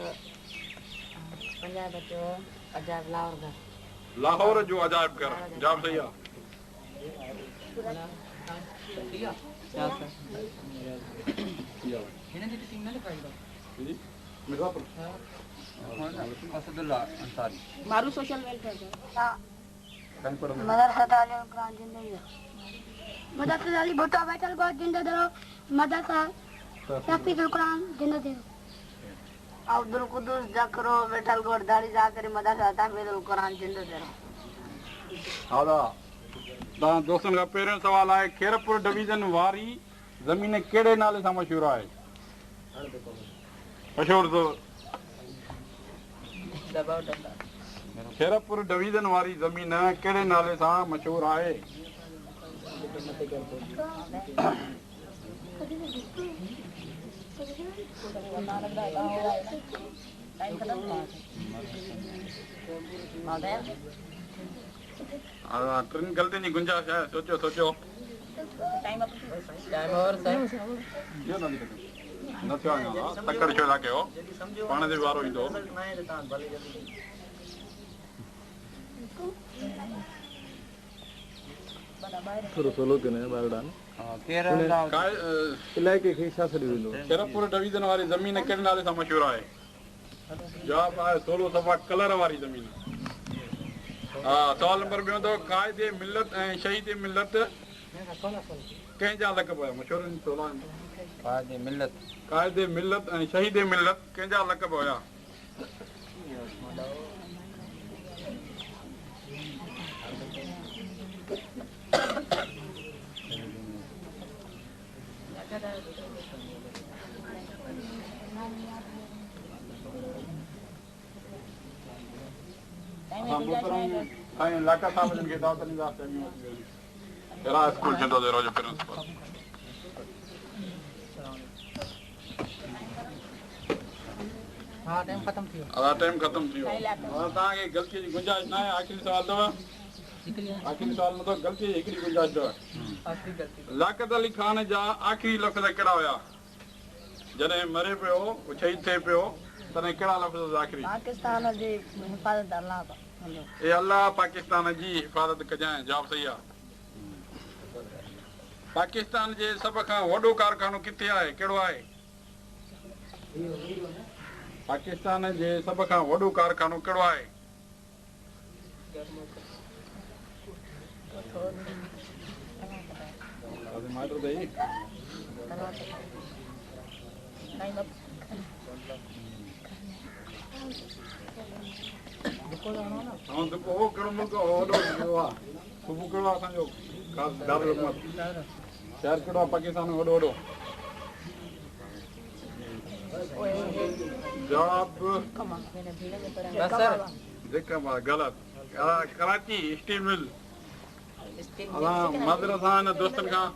अजायब लाहौर घर। लाहौर जो अजायब घर। जवाब सही आहे। मारू सोशल वेलफेयर मदरसा तालीम कुरान जिंदगी मदरसा तालीम भुट्टो बैठल को जिंदा दरो मदरसा तहफीजुल कुरान जिंदा दरो अब्दुल कुद्दूस जकरो बैठल को दाढ़ी जाकर मदरसा तहफीजुल कुरान जिंदा दरो। दादा तव्हां दोस्तनि खां पहिरियों सवाल आहे, खेरपुर डिवीज़न वारी ज़मीन कहिड़े नाले सां मशहूरु आहे? खेरपुर डिवीज़न वारी ज़मीन कहिड़े नाले सां मशहूरु आहे? टिनि ग़लतियुनि जी गुंजाइश आहे, सोचो सोचो। न थियो आहे, तकड़ छो था कयो, पाण ते वारो ईंदो। थोरो सोलो थियो न ॿारड़ान इलाइक़े खे छा सॾियो वेंदो? खेरपुर डिवीज़न वारी ज़मीन कहिड़े नाले सां मशहूरु आहे? जवाब आहे 16 सफ़ा कलर वारी ज़मीन। हा, सवाल नंबर ॿियों अथव, क़ाइदे मिलत ऐं शहीद मिलत कंहिंजा लक़ब हुया? मशहूरु क़ाइदे मिलत ऐं शहीद मिलत कंहिंजा लक़ब हुया? लाका साहब जिन खे दावत ॾींदासीं। अहिड़ा स्कूल थींदो देरो जो प्रिंसिपल। टाइम ख़तम थी वियो। तव्हांखे ग़लतीअ जी गुंजाइश न आहे। आख़िरी सवाल अथव, आख़िरी सवाल नथो, ग़लती जी हिकिड़ी गुंजाइश अथव। लियाकत अली खान जा आख़िरी लफ़्ज़ कहिड़ा हुया? जॾहिं मरे पियो, शहीद थिए पियो, तॾहिं कहिड़ा लफ़्ज़ आख़िरी? पाकिस्तान जी हिफ़ाज़त अल्लाह ए अल्लाह पाकिस्तान जी हिफ़ाज़त कजांइ। जवाब सही आहे। पाकिस्तान जे सभ खां वॾो कारखानो किथे आहे? कहिड़ो आहे? पाकिस्तान जे सभ खां वॾो कारखानो कहिड़ो आहे? उहो कहिड़ो मुल्क वॾो थियो आहे सुबुह कहिड़ो आहे असांजो ख़ासि दारुल हुकूमत शहर कहिड़ो आहे पाकिस्तान में वॾो वॾो जवाब जेका ग़लति कराची स्टील मिल असां माज़रत सां हिन दोस्तनि खां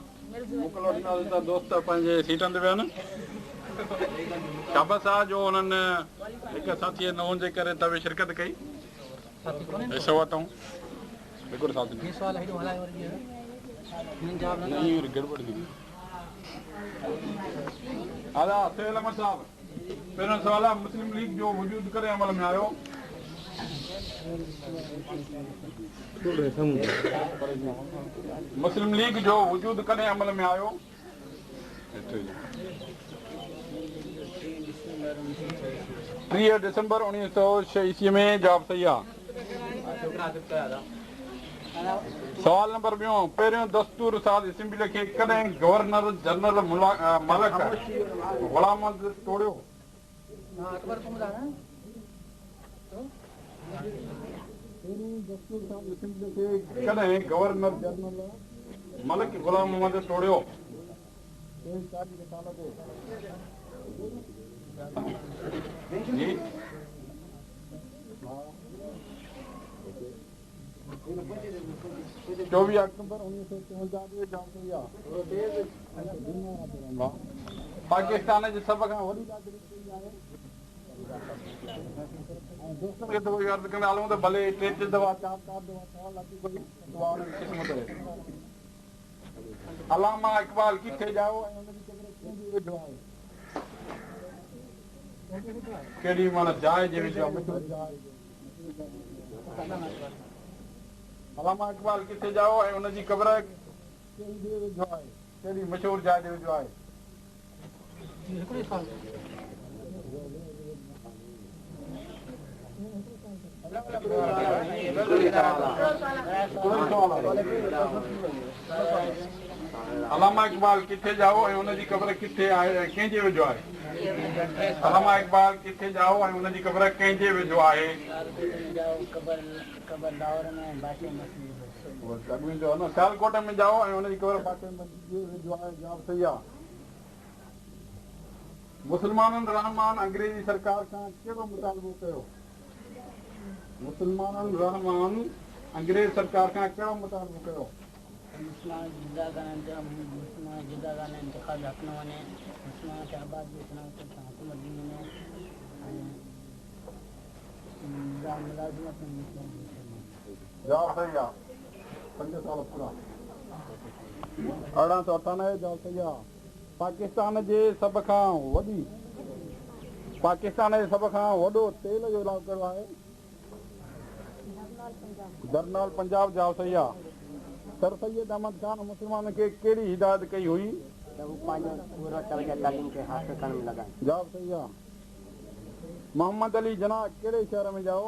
मोकिलो ॾींदासीं त दोस्त पंहिंजे सीटनि ते विहनि शाबस आहे जो हुननि हिकु साथीअ न हुजे करे तवे शिरकत कई हिसो वरितऊं हिकिड़ो साथी गड़बड़ थी दादा सोहेल अहमद साहब पहिरियों सवाल आहे मुस्लिम लीग जो वजूद करे अमल में आयो मुस्लिम लीग जो वजूद कॾहिं अमल में आयो 3 डिसंबर 1906 ईस्वी में जवाब सही आहे सवाल नंबर 2 पहिरियों दस्तूर साज़ असेंबली खे कॾहिं गवर्नर जनरल मलक गुलाम अहमद तोड़ियो कॾहिं गवर्नर जनरल मलक गुलाम अहमद तोड़ियो जी 24 अक्टूबर 1953 पाकिस्तान जे सभ खां वॾी दोस्तनि खे थोरी अर्ज़ु कंदा हलूं त भले 3 दफ़ा 4 दफ़ा अलामा इक़बाल किथे जाओ ऐं हुनजी कब्र वेठो आहे कहिड़ी माना जाइ जे वेठो आहे अलामा इक़बाल किथे जाओ ऐं हुनजी कब्र कहिड़ी मशहूरु जाइ ते वेठो आहे अलामा इक़बाल किथे जाओ ऐं हुनजी कब्र किथे आहे ऐं कंहिंजे वेझो आहे अलामा इक़बाल किथे जाओ ऐं हुनजी कब्र कंहिंजे वेझो आहे सियालकोट में जाओ ऐं हुनजी कब्र पासे में वेझो आहे जवाब सही आहे मुस्लमाननि रहमान अंग्रेजी सरकार खां कहिड़ो मुतालबो कयो मुस्लमाननि रहमान अंग्रेज सरकार खां कहिड़ो मुतालबो कयो जवाब सही आहे 5 साल पूरा 1898 जवाब सही आहे पाकिस्तान जे सभ खां वॾो तेल जो इलाक़ो कहिड़ो आहे दरनाल पंजाब जवाब सही आहे सर सैयद अहमद खान मुस्लमान खे कहिड़ी हिदायत कई हुई जवाब सही आहे मोहम्मद अली जना कहिड़े शहर में जाओ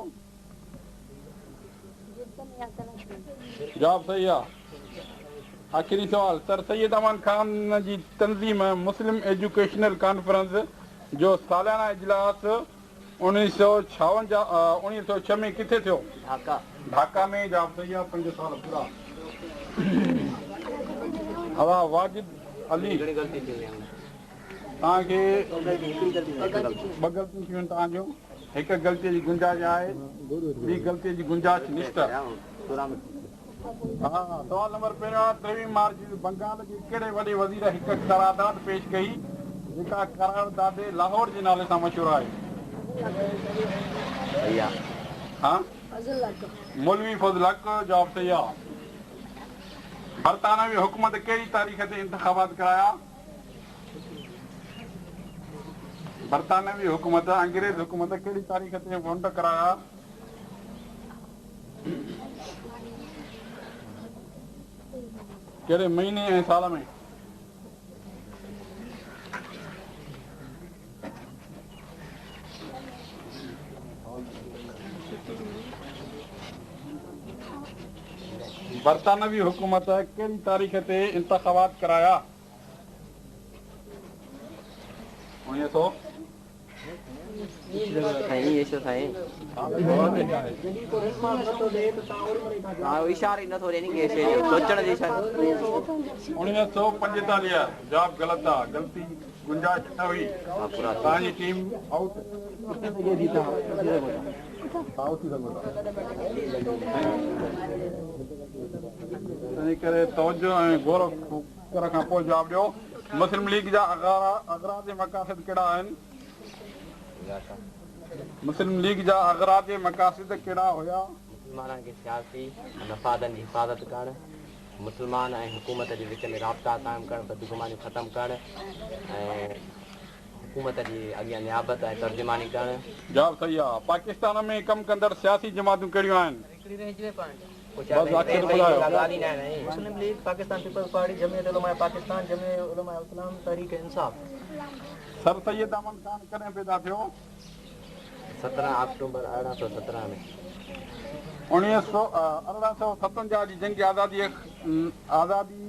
जवाब सही आहे आख़िरी सवाल सर सैयद अहमद खान जी तंज़ीम मुस्लिम एजुकेशनल कॉन्फ्रेंस जो सालियाना इजलास 1906 में किथे थियो ढाका में जवाब सही आहे 5 साल पूरा हवा वाजिद अली तव्हांखे 2 ग़लतियूं थियूं तव्हांजो हिकु ग़लतीअ जी गुंजाइश आहे ॿी ग़लतीअ जी गुंजाइश निश्चित हा सवाल नंबर पहिरियों 23 मार्च बंगाल जे कहिड़े वॾे वज़ीर हिकु करारदाद पेश कई जेका करारदाद लाहौर जे नाले सां मशहूरु आहे हा मौलवी फज़ल हक जवाब सही आहे बरतानवी हुकूमत कहिड़ी तारीख़ ते इंतख़ाबात कराया बरतानवी हुकूमत अंग्रेज हुकूमत कहिड़ी तारीख़ ते वोट कराया कहिड़े महीने ऐं साल में बरतानवी हुकूमत कहिड़ी तारीख़ ते इंतख़ाबात कराया 1900 साईं एशो साईं हाँ इशारे न थोड़े नहीं के सोचण जी शायद 1945 जवाब ग़लत आहे ग़लती गुंजाइश न हुई तव्हांजी टीम आउट तंहिं करे तवजो ऐं गौर खां पोइ जवाब ॾियो मुस्लिम लीग जा अगराज़ मक़ासिद कहिड़ा आहिनि मुस्लिम लीग जा अगराज़ मक़ासिद कहिड़ा हुया मुसलमाननि खे सियासी मफ़ादनि जी हिफ़ाज़त करणु मुसलमान ऐं हुकूमत जे विच में राब्ता क़ाइमु करणु बदगुमानियूं ख़तमु करणु ऐं हुकूमत जी अॻियां नियाबत ऐं तर्जुमानी करणु जवाब सही आहे पाकिस्तान में कमु कंदड़ सियासी जमातूं कहिड़ियूं आहिनि मुस्लिम लीग पाकिस्तान पीपल्स पार्टी जमीयत उलमा पाकिस्तान जमीयत उलमा इस्लाम तहरीक इंसाफ सर सैयद अहमद खान कॾहिं पैदा थियो 17 अक्टूबर 1817 में 1857 जी जंग आज़ादी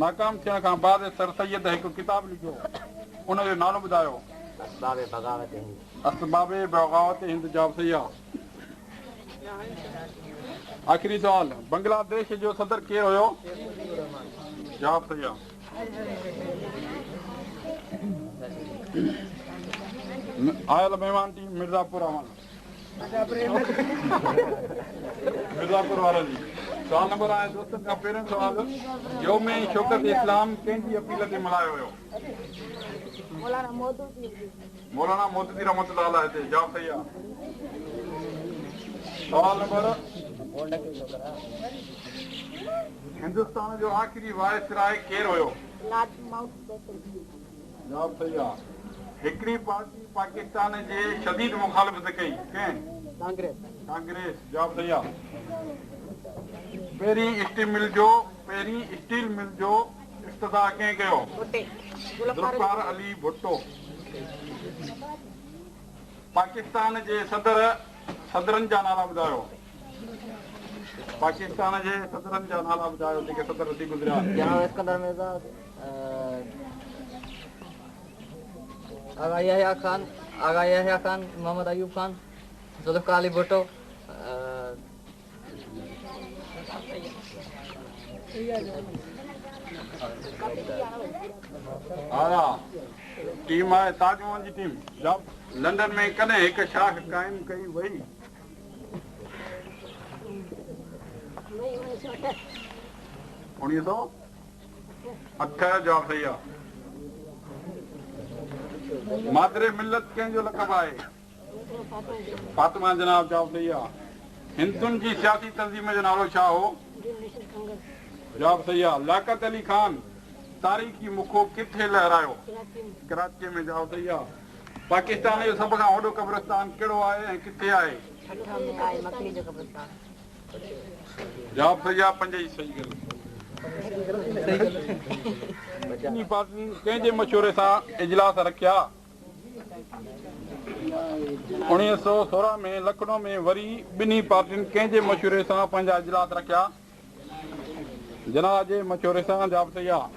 नाकाम थियण खां बाद सर सैयद हिकु किताबु लिखियो उनजो नालो ॿुधायो असबाब बगावत हिंद जवाब सही आहे आख़िरी सवाल बांग्लादेश जो सदर केरु हुयो जवाब सही आहे आयल महिमान टीम मिर्ज़ापुर वारनि जी सवाल नंबर आहे दोस्तनि खां पहिरियों सवाल यौम शौकत इस्लाम कंहिंजी अपील ते मल्हायो हुयो मौलाना मोदूदी रहमतुल्लाह अलैह ते जवाब सही आहे सवाल नंबर हिंदुस्तान जो आख़िरी वाइसराय केरु हुयो जवाब सही आहे हिकिड़ी पार्टी पाकिस्तान जे शदीद मुखालिफ़त कई कंहिं कांग्रेस जवाब सही आहे पहिरीं स्टील मिल जो इफ्तिताह कंहिं कयो ज़ुल्फ़िकार अली भुट्टो पाकिस्तान जे सदरनि जा नाला ॿुधायो पाकिस्तान जे सदरनि जा नाला ॿुधायो जेके सदर थी गुज़रिया आगा याह्या खान मोहम्मद अयूब खान ज़ुल्फ़िकार अली भुट्टो टीम आहे ताजमहल जी टीम लंडन में कॾहिं हिकु शाख क़ाइमु कई वई 1908 जवाब सही आहे मादरे मिल्लत कंहिंजो लक़ब आहे फातिमा जनाब जवाब सही आहे हिंदुनि जी सियासी तंज़ीम जो नालो छा हो जवाब सही आहे लियाकत अली खान तारीख़ी मुखो किथे लहरायो कराची में जवाब सही आहे पाकिस्तान जो सभ खां वॾो क़ब्रिस्तान कहिड़ो आहे ऐं किथे आहे जवाब सही आहे 5 ई सही पार्टी कंहिंजे मशूरे सां इजलास रखिया 1916 में लखनऊ में वरी ॿिन्ही पार्टियुनि कंहिंजे मशूरे सां पंहिंजा इजलास रखिया जनाब जे मशूरे सां जवाब सही आहे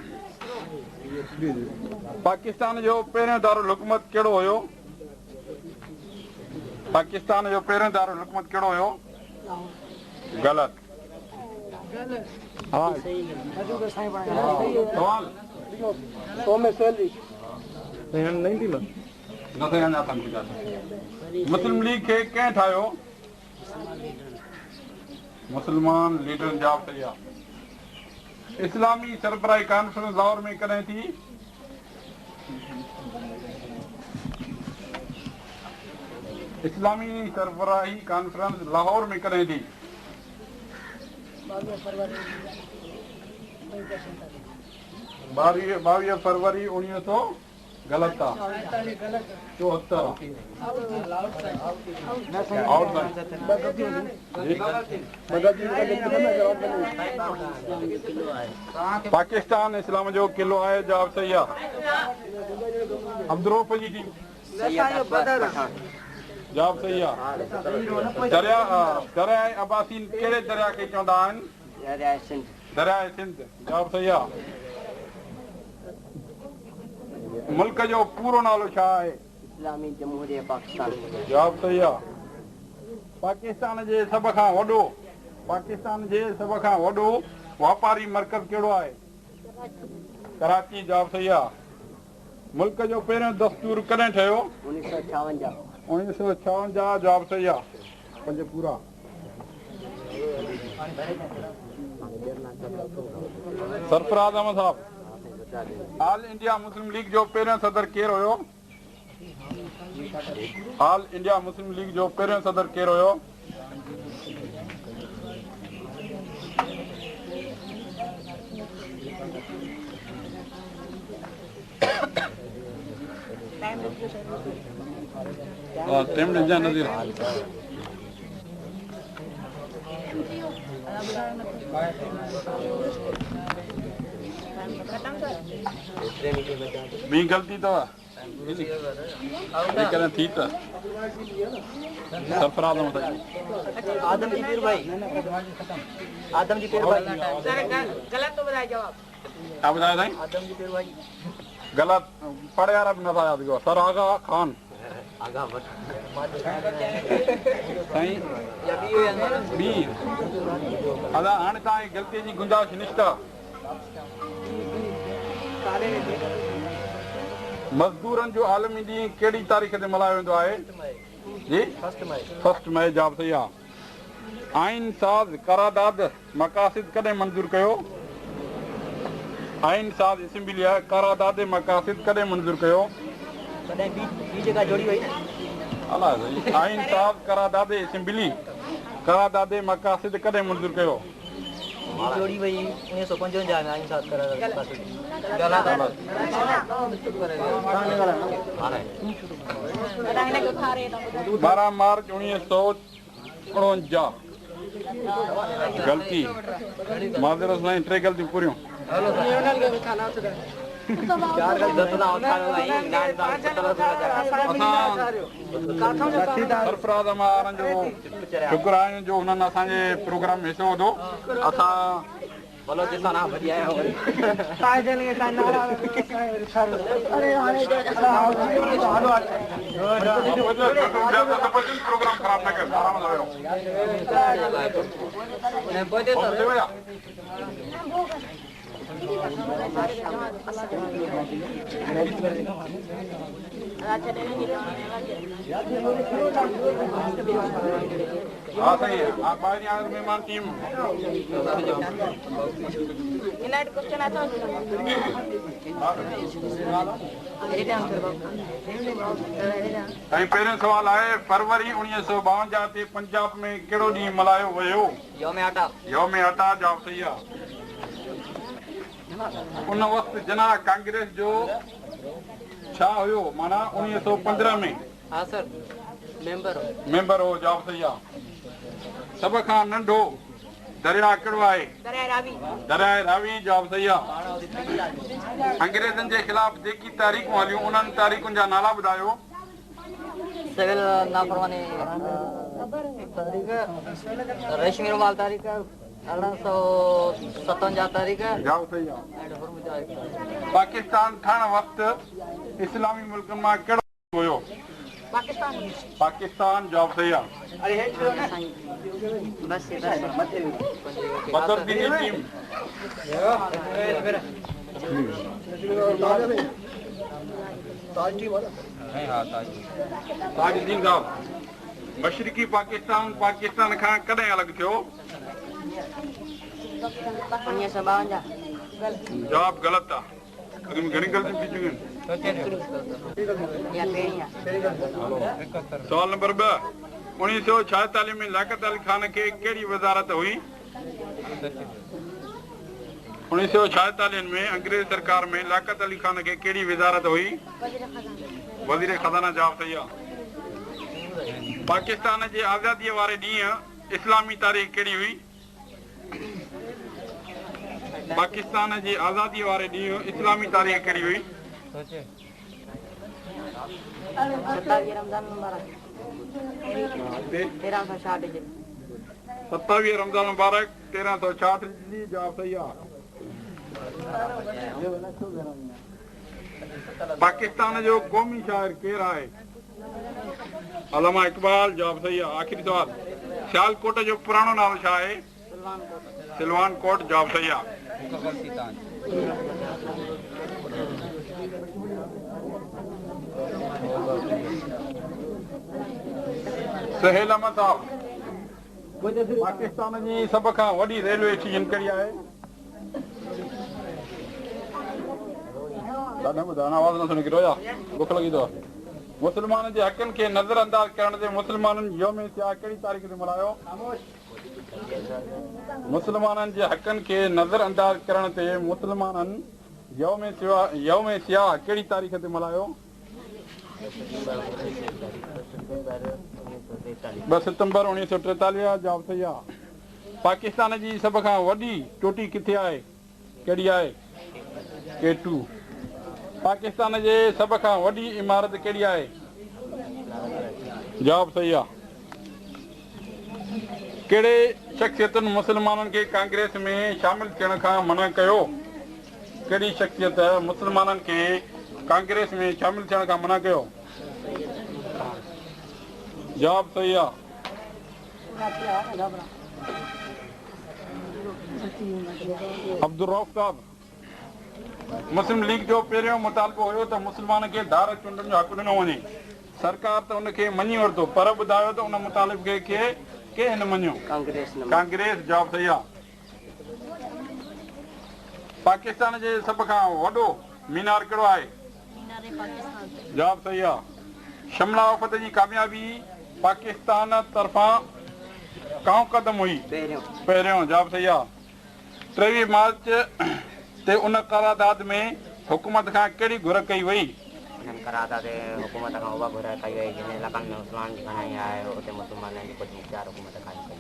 पाकिस्तान जो पहिरियों दारुल हुकूमत कहिड़ो हुयो पाकिस्तान जो पहिरियों दारुल हुकूमत कहिड़ो हुयो ग़लति मुस्लिम लीग खे कंहिं ठाहियो मुसलमान लीडर जवाब सही आहे इस्लामी सरबराही कॉन्फ्रेंस लाहौर में कॾहिं थी इस्लामी सरबराही कॉन्फ्रेंस लाहौर में कॾहिं थी 22 फरवरी 1900 ग़लति आहे 74 पाकिस्तान इस्लाम जो किलो आहे जवाब सही आहे अब्दुर्रऊफ़ जी टीम जवाब सही आहे दरिया अब्बासीन कहिड़े दरिया खे चवंदा आहिनि दरिया सिंध जवाब सही आहे मुल्क जो पूरो नालो छा आहे इस्लामी जमहूरिया पाकिस्तान जवाब सही आहे। पाकिस्तान जे सभ खां वॾो वापारी मर्कज़ कहिड़ो आहे? कराची। जवाब सही आहे। मुल्क जो पहिरियों दस्तूर कॾहिं ठहियो? 1956। जवाब सही आहे। 5 पूरा। सरफराज अहमद साहब, ऑल इंडिया मुस्लिम लीग जो पहिरियों सदर केरु हुयो? ऑल इंडिया मुस्लिम लीग जो पहिरियों सदर केरु हुयो? टाइम ॾिजां नज़ीर। ॿी ग़लती अथव जेकॾहिं थी त सरफराज अहमद आदम जी पीर भाई छा ॿुधायो साईं? आदम जी पीर भाई ग़लति पढ़े वारा बि नथा यादि कयो। सर आगा ख़ान साईं ॿी। अदा हाणे तव्हांजी ग़लतीअ जी गुंजाइश निश्ता। मज़दूरनि जो आलमी ॾींहुं कहिड़ी तारीख़ ते मल्हायो वेंदो आहे? जी 1 मई। जवाब सही आहे। आइन साज़ करारदाद मक़ासिद कॾहिं मंज़ूर कयो? आइन साज़ असेंबली आहे करारदाद मक़ासिद कॾहिं मंज़ूर कयो? आइन साज़ करारदाद असेंबली करारदाद मक़ासिद कॾहिं मंज़ूर कयो? जोड़ी भाई 1955 में आइन साथ करा। 12 मार्च 1949। ग़लती माज़रत साईं 3 ग़लतियूं पूरियूं। सरफराज अहमद जो शुक्र आहे जो हुननि असांजे प्रोग्राम में हिसो वठो। असां बलोचिस्तान बढ़िया है प्रोग्राम खराब न कर हाँ सही है। आप बाहर यहाँ मेहमान टीम पहिरियों सवाल आहे फरवरी 1952 ते पंजाब में कहिड़ो ॾींहुं मल्हायो वियो? यौम आटा। जवाब सही आहे। उन वक़्तु जना कांग्रेस जो छा हुयो माना 1915 में? हाँ सर मेंबर हो। जवाब सही आहे। सभ खां नंढो दरिया कहिड़ो आहे? दरिया रावी। जवाब सही आहे। अंग्रेज़नि जे ख़िलाफ़ जेकी तारीख़ूं हलियूं उन्हनि तारीख़ुनि जा नाला ॿुधायो। सिविल नाफरमानी रेशमी रुमाल तारीख़ 1857 तारीख़। जवाब सही आहे। पाकिस्तान ठहण वक़्तु इस्लामी मुल्कनि मां कहिड़ो हुयो? पाकिस्तान। जवाब सही आहे। बदर दी टीम ताजुद्दीन साहब मशरिकी पाकिस्तान खां कॾहिं अलॻि थियो? 1952। जवाब ग़लति आहे। घणी ग़लतियूं थी चुकियूं आहिनि। सवाल नंबर 2 1946 में लियाकत अली खान खे कहिड़ी वज़ारत हुई? 1946 में अंग्रेज सरकार में लियाकत अली खान खे कहिड़ी वज़ारत हुई? वज़ीर खज़ाना। जवाब सही आहे। पाकिस्तान जे आज़ादीअ वारे ॾींहुं इस्लामी तारीख़ कहिड़ी हुई? पाकिस्तान जी आज़ादी वारे ॾींहुं इस्लामी तारीख़ कहिड़ी हुई? 27 रमज़ान मुबारक 1366। 27 रमज़ान मुबारक 1366 जी। जवाब सही आहे। पाकिस्तान जो क़ौमी शाइर केरु आहे? अलामा इकबाल जवाब सही आहे। आख़िरी सवाल, सियालकोट जो पुराणो नालो छा आहे? सिलवान कोट जवाब सही आहे। सहेल अहमद साहब, पाकिस्तान जी सभ खां वॾी रेलवे स्टेशन कहिड़ी आहे? आवाज़ न सुनी किरो बुख लॻी अथव। मुस्लमान जे हक़नि खे नज़र अंदाज़ करण ते मुस्लमाननि यौम सियाह कहिड़ी तारीख़ ते मल्हायो? मुस्लमाननि जे हक़नि खे नज़र अंदाज़ करण ते मुस्लमाननि यौम सियाह कहिड़ी तारीख़ ते मल्हायो? 2 सितंबर 1943 जवाब सही आहे। पाकिस्तान जी सभ खां वॾी चोटी किथे आहे? कहिड़ी आहे? K2। पाकिस्तान जे सभ खां वॾी इमारत कहिड़ी आहे? जवाब सही आहे। कहिड़े शख़्सियतुनि मुस्लमाननि खे कांग्रेस में शामिल थियण खां मना कयो? कहिड़ी शख़्सियत मुस्लमाननि खे कांग्रेस में शामिल थियण खां मना कयो? जवाब सही आहे। अब्दुल रऊफ़ साहब, मुस्लिम लीग जो पहिरियों मुतालबो हुयो त मुस्लमान खे धार चूंडण जो हक़ ॾिनो वञे। सरकार त उनखे मञी वरितो, पर ॿुधायो त उन मुतालिबे खे कंहिं न मञियो? कांग्रेस जवाब सही आहे। पाकिस्तान जे सभ खां वॾो मीनार कहिड़ो आहे? जवाब सही आहे। शमला वफ़द जी कामयाबी पाकिस्तान तरफ़ां काऊं क़दम हुई? पहिरियों जवाब सही आहे। 23 मार्च ते उन करारदाद में हुकूमत खां कहिड़ी घुर कई वई? करारदाद हुकूमत खां उहा घुर कई वई जिन इलाइक़नि में मुस्लमान घणेई आहे उते मुस्लमाननि जी कुझु मुख़्तियार हुकूमत कान कई।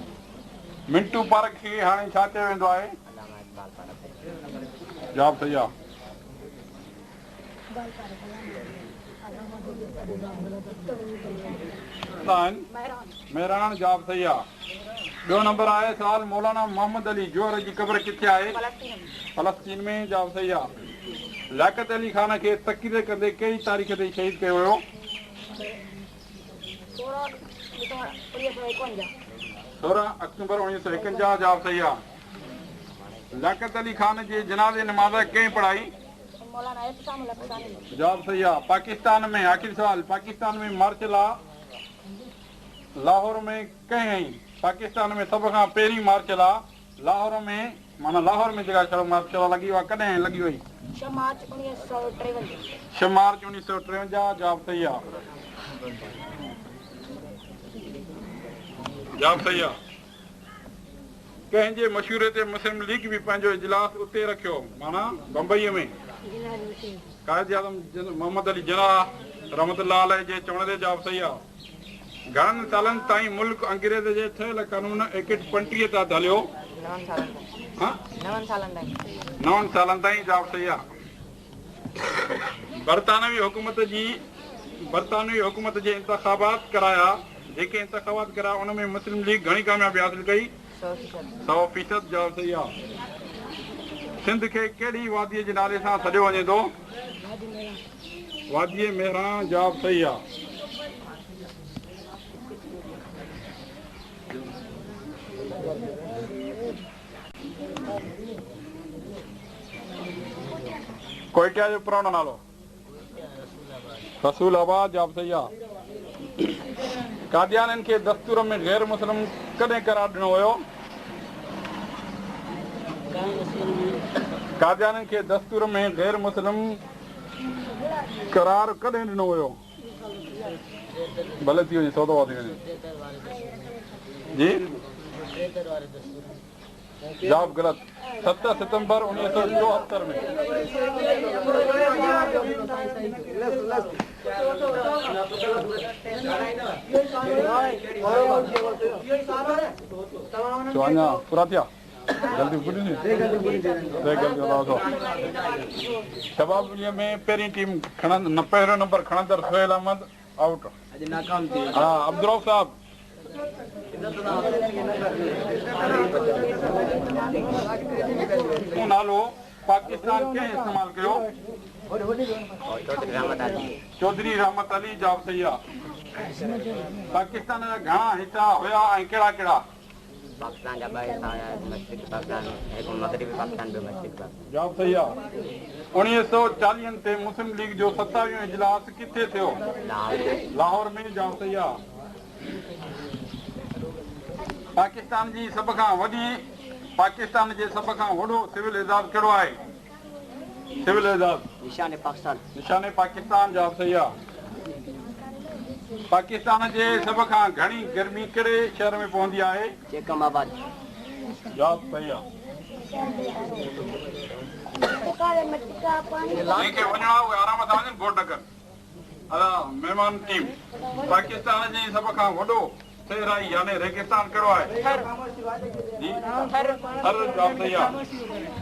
मिंटू पार्क खे हाणे छा चयो वेंदो आहे? जवाब सही आहे। मेहरान जवाब सही आहे। ॿियो नंबर आहे सवाल, मौलाना मोहम्मद अली जोहर जी क़ब्र किथे आहे? फलस्तीन में जवाब सही आहे। लियाकत अली खान खे तक़रीर कंदे कहिड़ी तारीख़ ते शहीद कयो वियो? 16 अक्टूबर 1951 जवाब सही आहे। लियाकत अली खान जे जनाज़े नमाज़ कंहिं पढ़ाई? जवाब सही आहे। पाकिस्तान में, आख़िरी सवाल, पाकिस्तान में मार्शल लॉ लाहौर में कंहिं हई? पाकिस्तान में सभ खां पहिरीं मार्शल लॉ लाहौर में, माना लाहौर में जेका मार्शल लॉ लॻी हुआ कॾहिं लॻी हुई? 6 मार्च 1953। 6 मार्च 1953 जवाब सही आहे। जवाब सही आहे। कंहिंजे मशूरे ते मुस्लिम लीग बि पंहिंजो इजलास उते रखियो, माना बम्बईअ में? कायद आज़म मोहम्मद अली जिन्नाह रहमतुल्लाह अलैह जे चवण ते जवाब सही आहे। घणनि सालनि ताईं मुल्क अंग्रेज़ जे ठहियल कानून एक्ट 35 तां हलियो? 9 सालनि ताईं जवाब सही आहे। बरतानवी हुकूमत जे इंतख़ाबात कराया, जेके इंतख़ाबात कराया उन में मुस्लिम लीग घणी कामयाबी हासिल कई? 100%। जवाब सही आहे। सिंध खे कहिड़ी वादीअ जे नाले सां सॾियो वञे थो? वादी मेहरान जवाब सही आहे। कोयटा जो पुराणो नालो? रसूलाबाद जवाब सही आहे। कादियाननि खे दस्तूर में गैर मुस्लिम कॾहिं करार ॾिनो वियो? कादियाननि खे दस्तूर में गैर मुस्लिम करार कॾहिं ॾिनो वियो? भले थी वञे, सौदो थी वञे। जी जवाब ग़लति। 7 सितंबर 1974 में। पूरा थिया? जल्दी पूरी शबाब में पहिरीं टीम पहिरियों नंबर खणंदड़ सुहेल अहमद आउट। हा, अब्दुल रऊफ़ साहब नालो पाकिस्तान खे इस्तेमालु कयो? चौधरी रहमत अली जवाब सही आहे। पाकिस्तान जा घणा हिस्सा हुया ऐं कहिड़ा कहिड़ा? पाकिस्तान जा 2 हिस्सा हुया, मशरिक़ी पाकिस्तान ऐं मग़रिबी पाकिस्तान ॿियो मशरिक़ी पाकिस्तान। जवाब सही आहे। 1940 ते मुस्लिम लीग जो 27वां इजलास किथे थियो? लाहौर में। जवाब सही आहे। पाकिस्तान जे सभ खां वॾो सिविल एजाज़ कहिड़ो आहे? सिविल एजाज़ निशान पाकिस्तान। निशाने पाकिस्तान। जवाब सही आहे। पाकिस्तान जे सभ खां घणी गर्मी कहिड़े शहर में पवंदी आहे? चेकमाबाद। जवाब सही आहे। जंहिंखे वञणो आहे उहे आराम सां वञनि, गोड़ न कनि। महिमान टीम, पाकिस्तान जे सभ खां वॾो सहराई यानी रेगिस्तान कहिड़ो आहे? जी थर। जवाब सही आहे।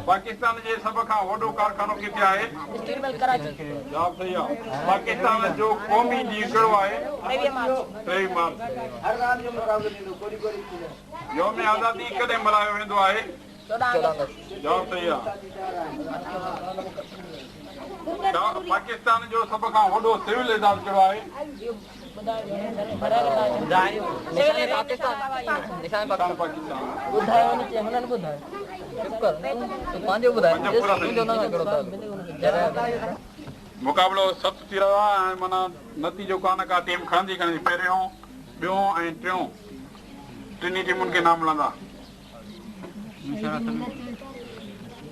पाकिस्तान जे सभ खां वॾो कारखानो किथे आहे? जवाब सही आहे। पाकिस्तान जो क़ौमी ॾींहुं कहिड़ो आहे? 23 मार्च। यौम आज़ादी कॾहिं मल्हायो वेंदो आहे? 14 अगस्त। जवाब सही आहे। पाकिस्तान जो सभ खां वॾो सिविल एजाज़ कहिड़ो आहे? मुक़ाबिलो सख़्तु थी रहियो आहे ऐं माना नतीजो का न का टीम खणंदी पहिरियों ॿियों ऐं टियों टिनी टीमुनि खे नाम मिलंदा।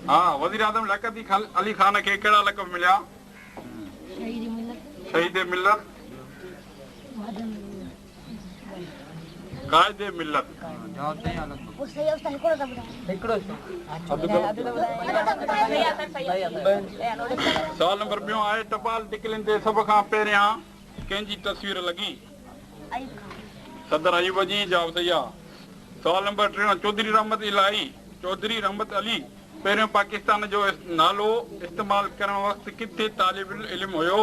हा, वज़ीर आज़म लियाक़त अली ख़ान खे कहिड़ा लक़ब मिलिया? शहीद मिलत, कायद मिलत। सवाल नंबर ॿियों आहे, टपाल टिकलिन ते सभ खां पहिरियां कंहिंजी तस्वीर लॻी? सदर अयूब जी। जवाब सही आहे। सवाल नंबर 3, चौधरी रहमत अली पहिरियों पाकिस्तान जो नालो इस्तेमालु करण वक़्तु किथे तालिब इल्म हुयो?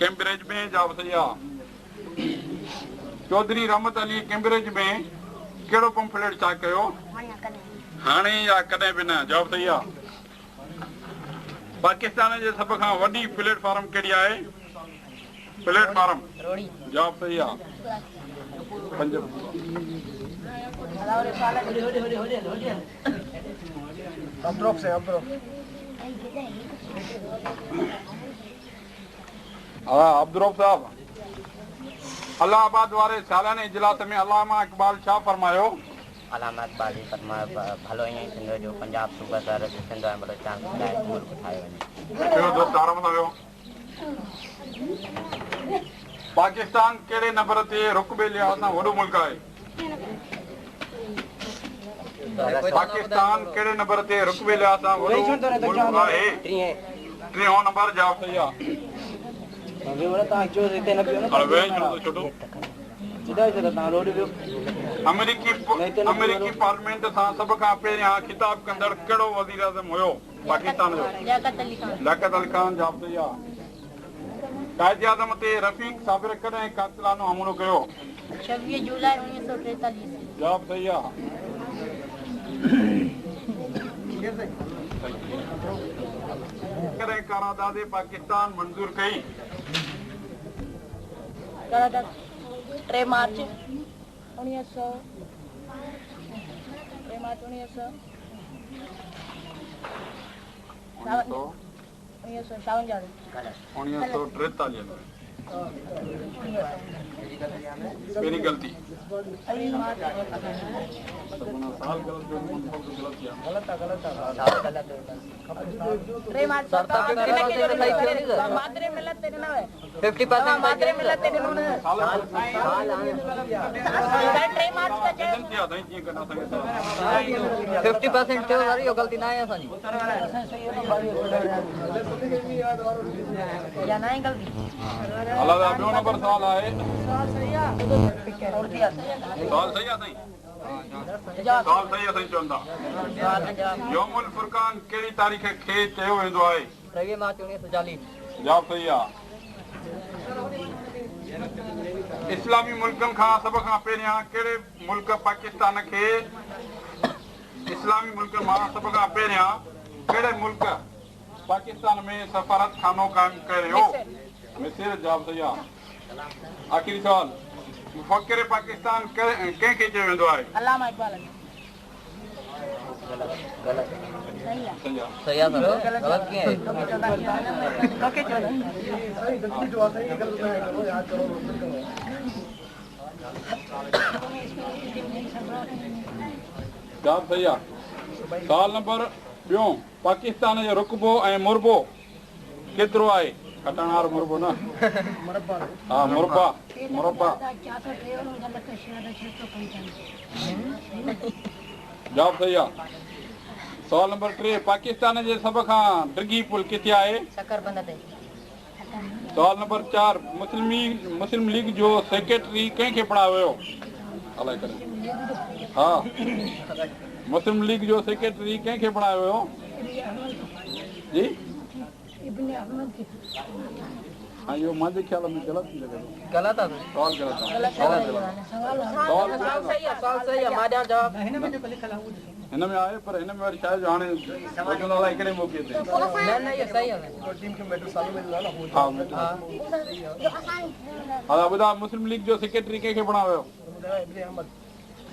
कैम्ब्रिज में। जवाब सही आहे। चौधरी रहमत अली कैम्ब्रिज में कहिड़ो पंफलेट छा कयो? हाणे या कॾहिं बि न। जवाब सही आहे। पाकिस्तान जे सभ खां वॾी प्लेटफॉर्म कहिड़ी आहे? प्लेटफॉर्म। जवाब सही आहे। 5 अब्दुरौफ साहब, अलाहाबाद वारे सालाने इजलास में अलामा इकबाल छा फरमायो? अलामा इकबाल जी फरमायो भलो ईअं ई थींदो जो पंजाब सूबे सां थींदो ऐं बलोचिस्तान मुल्क ठाहियो वञे। दोस्त आराम सां वियो। पाकिस्तान कहिड़े नंबर ते रुक़बे लिहाज़ सां वॾो मुल्क आहे? पाकिस्तान कहिड़े नंबर ते रुक़बे लिहाज़ सां वॾो मुल्क आहे? 3 नंबर। जवाब सही आहे। अमेरिकी पार्लियामेंट सां सभ खां पहिरियां ख़िताब कंदड़ कहिड़ो वज़ीर आज़म हुयो पाकिस्तान जो? लियाक़त अली ख़ान। जवाब सही आहे। कायद आज़म ते रफ़ीक साबिर कॾहिं कातिलानो हमलो कयो? 26 जुलाई 1943। जवाब सही आहे। कॾहिं करारदाद पाकिस्तान मंज़ूर कई? 3 मार्च 1900। 3 मार्च 1957। 1943 में। मेरी गलती। नंबर सवाल आहे। सवाल सही आहे साईं। सवाल सही आहे साईं। चवंदा यौमुल फुरकान कहिड़ी तारीख़ खे चयो वेंदो आहे? 23 मार्च 1940। जवाब सही आहे। इस्लामी मुल्कनि खां सभ खां पहिरियां कहिड़े मुल्क पाकिस्तान खे इस्लामी मुल्क मां सभ खां पहिरियां कहिड़े मुल्क पाकिस्तान में सफ़ारत खानो क़ाइमु कयो? मिस्र। जवाब सही आहे। आख़िरी सवाल, मुफ़क्किर पाकिस्तान कंहिंखे चयो वेंदो आहे? अल्लामा इक़बाल। सही आहे। सही आहे सर, गलत कीअं आहे? जवाब सही आहे। सवाल नंबर 2, पाकिस्तान जो रुक़बो ऐं मुरबो केतिरो आहे? खटण वारो मुरबो न, हा मुरबा, मुरबा। जवाब सही आहे। सवाल नंबर 3, पाकिस्तान जे सभ खां डिघी पुल किथे आहे? सकरबंद ते। सवाल नंबर 4, मुस्लिम लीग जो सेक्रेटरी कंहिंखे बणायो वियो? अलाए करे। हा, मुस्लिम लीग जो सेक्रेटरी कंहिंखे बणायो वियो? जी, हाँ इहो मुंहिंजे ख़्याल में ग़लति थी लॻे थो। गलत आहे सवाल ग़लति आहे। हिन में आहे पर हिन में वरी छा आहे जो हाणे वचन अलाए हिकिड़े मौक़े ते। हा ॿुधा, मुस्लिम लीग जो सेक्रेटरी कंहिंखे बणायो वियो?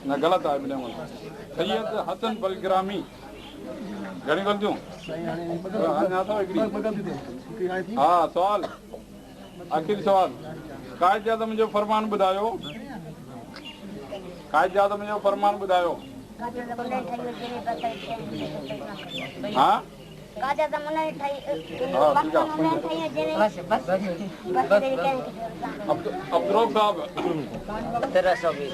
न, ग़लति आहे। इब्न अहमद। सैयद हसन बलग्रामी। घणी ग़लतियूं? अञा अथव हिकिड़ी। हा, सवाल, आख़िरी सवाल, कायद आज़म जो फरमान ॿुधायो। कायद आज़म जो फरमान ॿुधायो। हा, अब्दुल साहब 1720।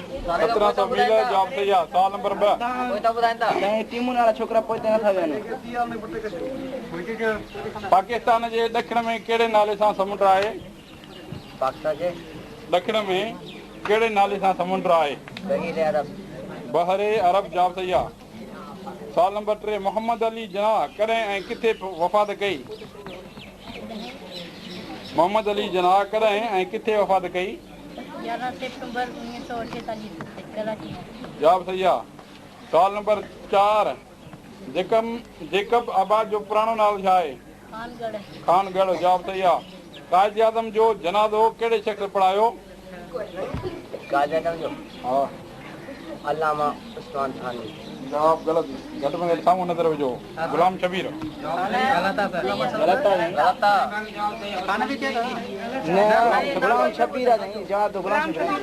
जवाब सही आहे। सवाल नंबर 2, टीमुनि वारा छोकिरा पोइ नथा वेहनि। पाकिस्तान जे ॾखिण में कहिड़े नाले सां समुंड आहे? पाकिस्तान जे ॾखिण में कहिड़े नाले सां समुंड आहे? बहरे अरब। जवाब सही आहे। सवाल नंबर 3, मोहम्मद अली जिनाह कॾहिं ऐं किथे वफ़ात कई? मोहम्मद अली जिनाह कॾहिं ऐं किथे वफ़ात कई? 11 सितंबर 1948 कराची। जवाब सही आहे। सवाल नंबर 4, जेकब आबाद जो पुराणो नालो छा आहे? खानगढ़। जवाब सही आहे। कायद आज़म जो जनाज़ो कहिड़े शख़्स पढ़ायो? कायद आज़म जो हा, अल्लामा उस्मान थानवी। जवाब ग़लति। घटि में घटि साम्हूं नज़र विझो। गुलाम शबीर। गलत आहे। गुलाम शबीर आहे। जवाब तो गुलाम शबीर।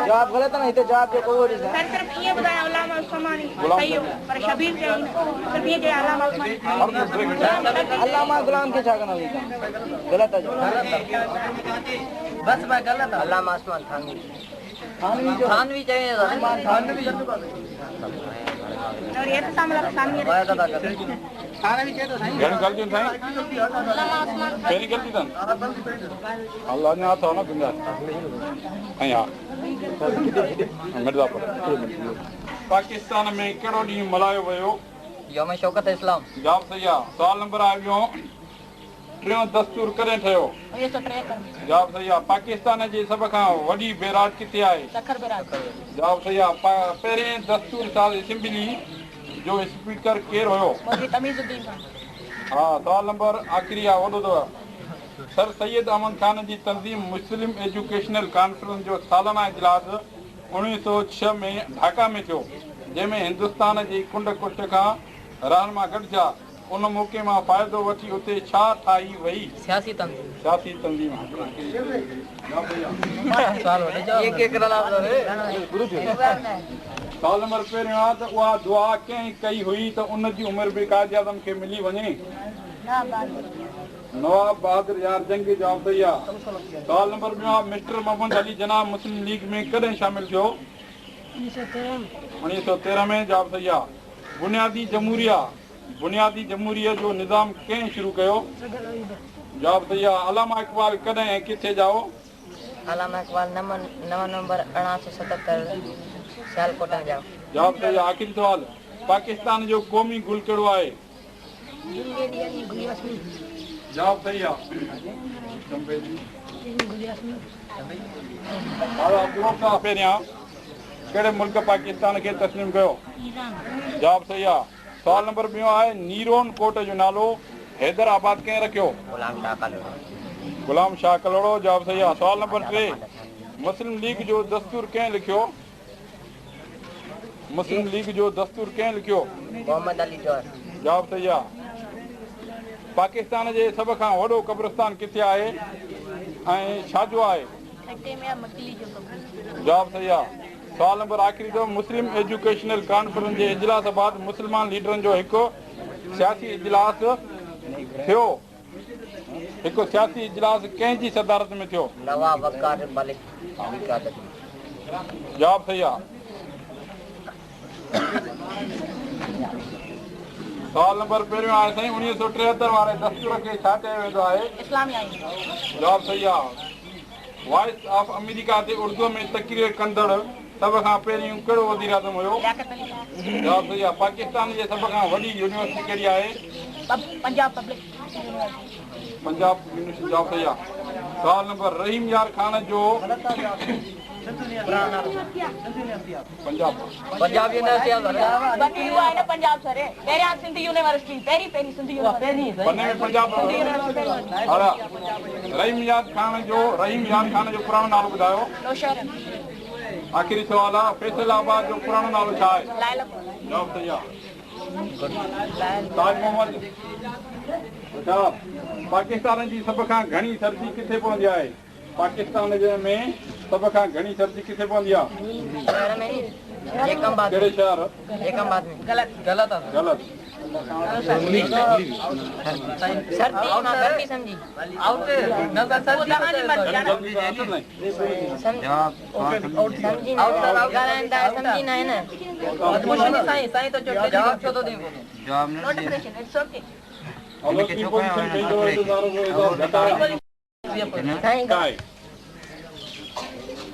जवाब ग़लति आहे न, हिते जवाब जेको उहो ॾिस। अल्लामा गुलाम खे छा कंदा? ग़लति आहे। बस भाई गलत है। अल्लामा उस्मान थानवी। थानवी चाहिए थानवी। और ये तो सामने सामने घणी ग़लतियूं साईं? पहिरीं ग़लती अथनि? अलाह अञा अथव न गुंजाइश। ऐं हा, मिर्ज़ापुर। पाकिस्तान में कहिड़ो ॾींहुं मल्हायो वियो? यौम शौकत इस्लाम। जवाब सही आहे। सवाल नंबर आहे, टियों दस्तूर कॾहिं ठहियो? जवाब सही आहे। पाकिस्तान जी सभ खां वॾी बैराज किथे आहे? जवाब सही आहे। पहिरें दस्तूर साज़ असेंबली जो स्पीकर केरु हुयो? हा, सवाल नंबर आख़िरी आहे, वॾो अथव। सर सैयद अहमद खान जी तंज़ीम मुस्लिम एजुकेशनल कॉन्फ्रेंस जो सालाना इजलास 1906 में ढाका में थियो, जंहिंमें हिंदुस्तान जी कुंड कुट खां रहनुमा गॾिजा। उन मौक़े मां फ़ाइदो वठी उते छा ठाही वई? सियासी तंज़ीम। सियासी तंज़ीम। सवाल नंबर पहिरियों आहे त उहा दुआ कंहिं कई हुई त उन जी उमिरि बि कायद आज़म खे मिली वञे? नवाब बहादुर यार जंगी। जवाब सही आहे। सवाल नंबर ॿियो आहे, मिस्टर मोहम्मद अली जिनाह मुस्लिम लीग में कॾहिं शामिल थियो? 1913 में। जवाब सही आहे। बुनियादी जमहूरिया जो निज़ाम कंहिं शुरू कयो? जवाब सही आहे। अलामा इक़बाल कॾहिं ऐं किथे जाओ? अलामा इक़बाल 9 नवंबर 1877 सियालकोट में जाओ। जवाब सही आहे। आख़िरी सवाल, पाकिस्तान जो क़ौमी गुल कहिड़ो आहे? जवाब सही आहे। पहिरियां कहिड़े मुल्क पाकिस्तान खे तस्लीम कयो? जवाब सही आहे। सुवाल नंबर 2 आहे नीरोन कोट जो नालो हैदराबाद कंहिं रखियो? गुलाम शाह कलोड़ो। जवाब सही आहे। सुवाल नंबर 3 मुस्लिम लीग जो दस्तूर कंहिं लिखियो? मुस्लिम लीग जो दस्तूर कंहिं लिखियो? मोहम्मद अली जौहर। जवाब सही आहे। पाकिस्तान जे सभ खां वॾो क़ब्रिस्तान किथे आहे ऐं छा जो आहे? जवाब सही आहे। सुवाल नंबर आख़िरी अथव मुस्लिम एजुकेशनल कॉन्फ्रेंस जे इजलास बाद मुस्लमान लीडरनि जो हिकु सियासी इजलास थियो। हिकु सियासी इजलास कंहिंजी सदारत में थियो? नवाब वक़ार मलिक की क़यादत में। जवाब सही आहे। सुवाल नंबर पहिरियों आहे साईं 1973 वारे दस्तूर खे छा चयो वेंदो आहे? इस्लामी आइन। जवाब सही आहे। वॉइस ऑफ अमेरिका ते उर्दू में तकरीर कंदड़ सभ खां पहिरियों कहिड़ो वज़ीर आज़म हुयो? जवाब सही आहे। पाकिस्तान जे सभ खां वॾी यूनिवर्सिटी कहिड़ी आहे? Punjab public Punjab university. जवाब सही आहे। सुवाल नंबर रहीम यार खान जो पंजाब पंजाब यूनिवर्सिटी पंजाब सर पहिरियां सिंधी यूनिवर्सिटी पहिरीं सिंधी यूनिवर्सिटी पन्ने में पंजाब रहीम यार खान जो पुराणो नालो ॿुधायो? आख़िरी सुवाल आहे फैसलाबाद जो पुराणो नालो छा आहे? जवाब सही आहे। ताज मोहम्मद। अच्छा पाकिस्तान जी सभ खां घणी सर्दी किथे पवंदी आहे? पाकिस्तान जे में सभ खां घणी सर्दी किथे पवंदी आहे? कहिड़े शहर? ग़लति।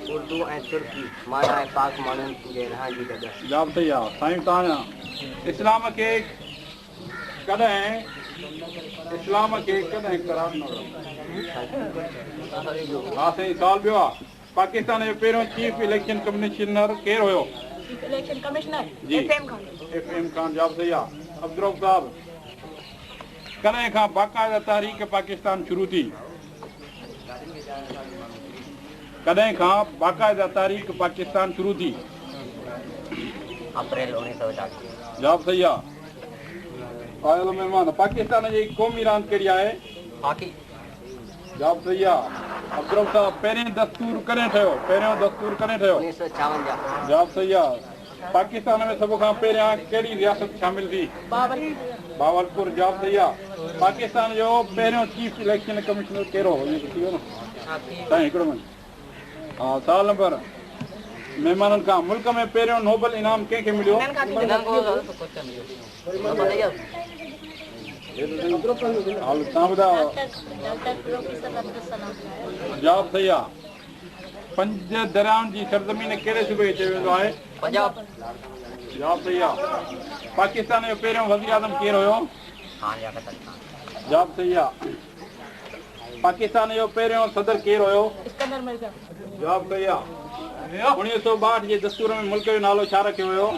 उर्दू ऐं तुर्की माना आहे पाक माण्हुनि जे रहण जी जॻह। जवाब सही आहे। साईं तव्हां इस्लाम खे कॾहिं करार न कयो? हा साईं। सुवाल ॿियो आहे पाकिस्तान जो पहिरियों चीफ इलेक्शन कमिश्नर केरु हुयो? इलेक्शन कमिश्नर जी FM खान। जवाब सही आहे। अब्दुल साहब कॾहिं खां बाक़ायदा तहरीक पाकिस्तान शुरू थी? कॾहिं खां बाक़ायदा तारीख़ पाकिस्तान शुरू थी? अप्रैल 1940। जवाब सही आहे। आयल महिमान पाकिस्तान जी क़ौमी रांदि कहिड़ी आहे? हॉकी। जवाब सही आहे। अब्दुल साहब पहिरियों दस्तूर कॾहिं ठहियो? 1956। जवाब सही आहे। पाकिस्तान में सभ खां पहिरियां कहिड़ी रियासत शामिल थी? बावलपुर। जवाब सही आहे। पाकिस्तान जो पहिरियों चीफ इलेक्शन कमिश्नर कहिड़ो हो? थी वियो न साईं हिकिड़ो मिनट। हा। सुवाल नंबर महिमाननि खां मुल्क में पहिरियों नोबल इनाम कंहिंखे मिलियो? तव्हां ॿुधायो। जवाब सही आहे। 5 दरियाउनि जी सरज़मीन कहिड़े सूबे खे चयो वेंदो आहे? पंजाब। जवाब सही आहे। पाकिस्तान जो पहिरियों वज़ीर आज़म केरु हुयो? जवाब सही आहे। पाकिस्तान जो पहिरियों सदर केरु हुयो? जवाब सही आहे। 1962 जे दस्तूर में मुल्क जो नालो छा रखियो हुयो?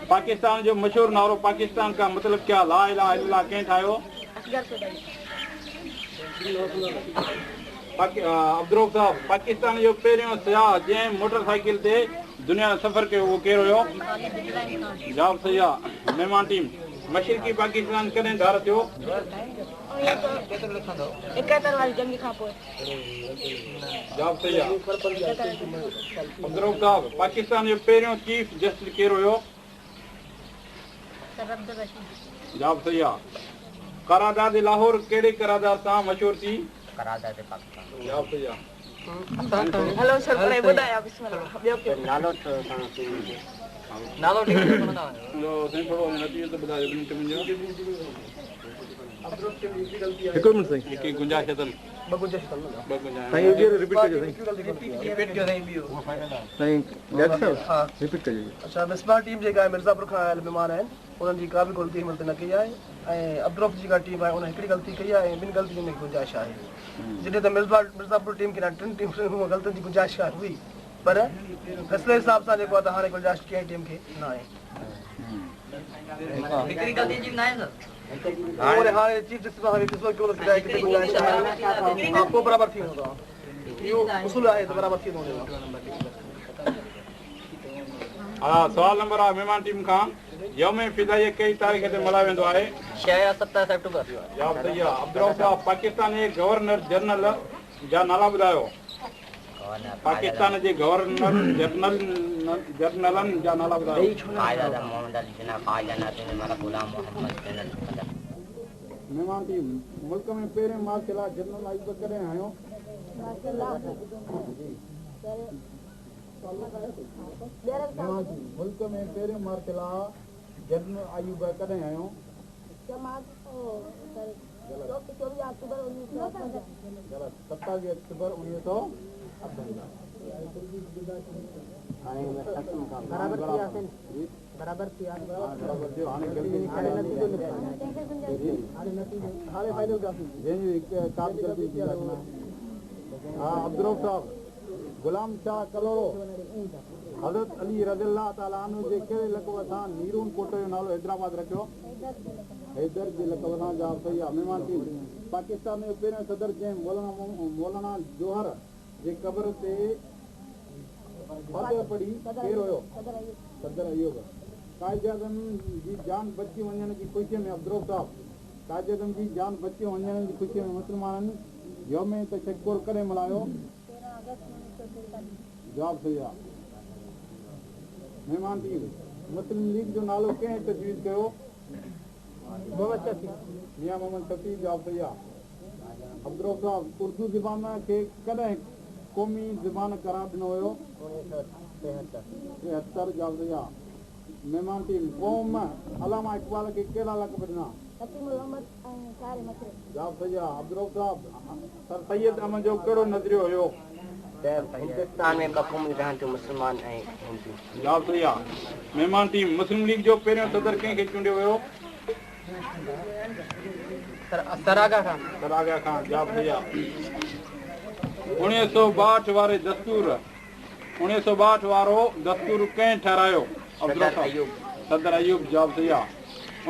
पाकिस्तान जो मशहूर नारो पाकिस्तान का मतलब क्या? ला इलाहा इल्लल्लाह कंहिं ठाहियो? अब्दुल साहब पाकिस्तान जो पहिरियों सियाह जंहिं मोटरसाइकिल ते दुनिया सफ़र कयो उहो केरु हुयो? जवाब सही आहे। महिमान टीम मशरक़ी पाकिस्तान कॾहिं धार थियो? 71 वारी जंग खां पोइ। जवाब सही आहे। अब्दुल साहब पाकिस्तान जो पहिरियों चीफ जस्टिस केरु हुयो? जवाब सही आहे। करारदाद लाहौर कहिड़े करारदाद सां मशहूर थी? करारदाद पाकिस्तान। जवाब सही आहे। हेलो सर परे ॿुधायो बिस्मिल्लाह। ॿियो कहिड़ो नालो नालो ठीक है सुनता लो साईं थोरो नतीजो त ॿुधायो 2 मिंट मुंहिंजो। हिकिड़ो मिंट साईं। हिकु गुंजाइश अथनि। ॿ गुंजाइश साईं ये रिपीट कजो साईं। रिपीट कयो साईं ॿियो साईं ॾाढो साहब हां रिपीट कजो। अच्छा मिसबाह टीम जेका आहे मिर्ज़ापुर खां आयल महिमान आहिनि उन्हनि जी का बि ग़लती हिन महिल न कई आहे ऐं अब्दुल जेका टीम आहे उन हिकिड़ी ग़लती कई आहे ऐं ॿिनि ग़लतियुनि में गुंजाइश आहे। जॾहिं त मिर्ज़ापुर टीम खे 3 टीम ग़लतियुनि जी गुंजाइश हुई पर फैसले हिसाब सां जेको आहे त हाणे गुंजाइश कंहिं टीम खे न आहे हिकिड़ी ग़लती जी न आहे सर और हाणे चीफ जस्टिस हाणे फैसलो कयो न ॿुधाए किथे गुंजाइश आहे हा पोइ बराबरि थी वेंदो आहे इहो उसूल आहे त बराबरि थी वेंदो सवाल नंबर आहे महिमान टीम खां यौम फिदाई कई तारीख़ ते मल्हायो वेंदो आहे 6 या 27 अक्टूबर जवाब सही आहे अब्दुल साहब पाकिस्तान जे गवर्नर जनरल जा नाला ॿुधायो पाकिस्तान जे गवर्नर जनरलनि जा नाला ॿुधायो महिमान टीम मुल्क में पहिरें मार्शल जनरल आयुब कॾहिं आयो मुल्क में पहिरें मार्शल जनरल आयुब कॾहिं आयो 27 अक्टूबर 1948 साहब गुलाम शाह कलोरो हज़रत अली रज़ियल्लाहु ताला अन्हु जे कहिड़े लक़ब सां नीरून कोट जो नालो हैदराबाद रखियो हैदर जे लक़ब सां जवाब सही आहे महिमान टीम पाकिस्तान जो पहिरियों सदर जंहिं मौलाना जोहर जे क़ब्र ते फातिहा पढ़ी केरु हुयो सदर अयूब कायद आज़म जी जान बची वञण जी ख़ुशीअ में अब्दुल साहब कायद आज़म जी जान बची वञण जी ख़ुशीअ में मुस्लमाननि यौम तशक्कुर कॾहिं मल्हायो जवाब सही आहे महिमान टीम मुस्लिम लीग जो नालो कंहिं तजवीज़ कयो मियां मोहम्मद शफी जवाब सही आहे अब्दुल साहब उर्दू ज़बान खे कॾहिं क़ौमी ज़बान करार ॾिनो हुयो 73 जवाब सही आहे महिमान टीम क़ौम अलामा इक़बाल खे कहिड़ा लक़ब ॾिना जवाब सही आहे अब्दुल साहब सर सैयद अहमद जो कहिड़ो नज़रियो हुयो हिंदुस्तान में क़ौम रहनि थियूं मुस्लमान ऐं हिंदू जवाब सही आहे महिमान टीम मुस्लिम लीग जो पहिरियों सदर कंहिंखे चूंडियो वियो सरागा खां जवाब सही आहे 1962 वारे दस्तूर 1962 वारो दस्तूर कंहिं ठहिरायो सदर अयूब जवाब सही आहे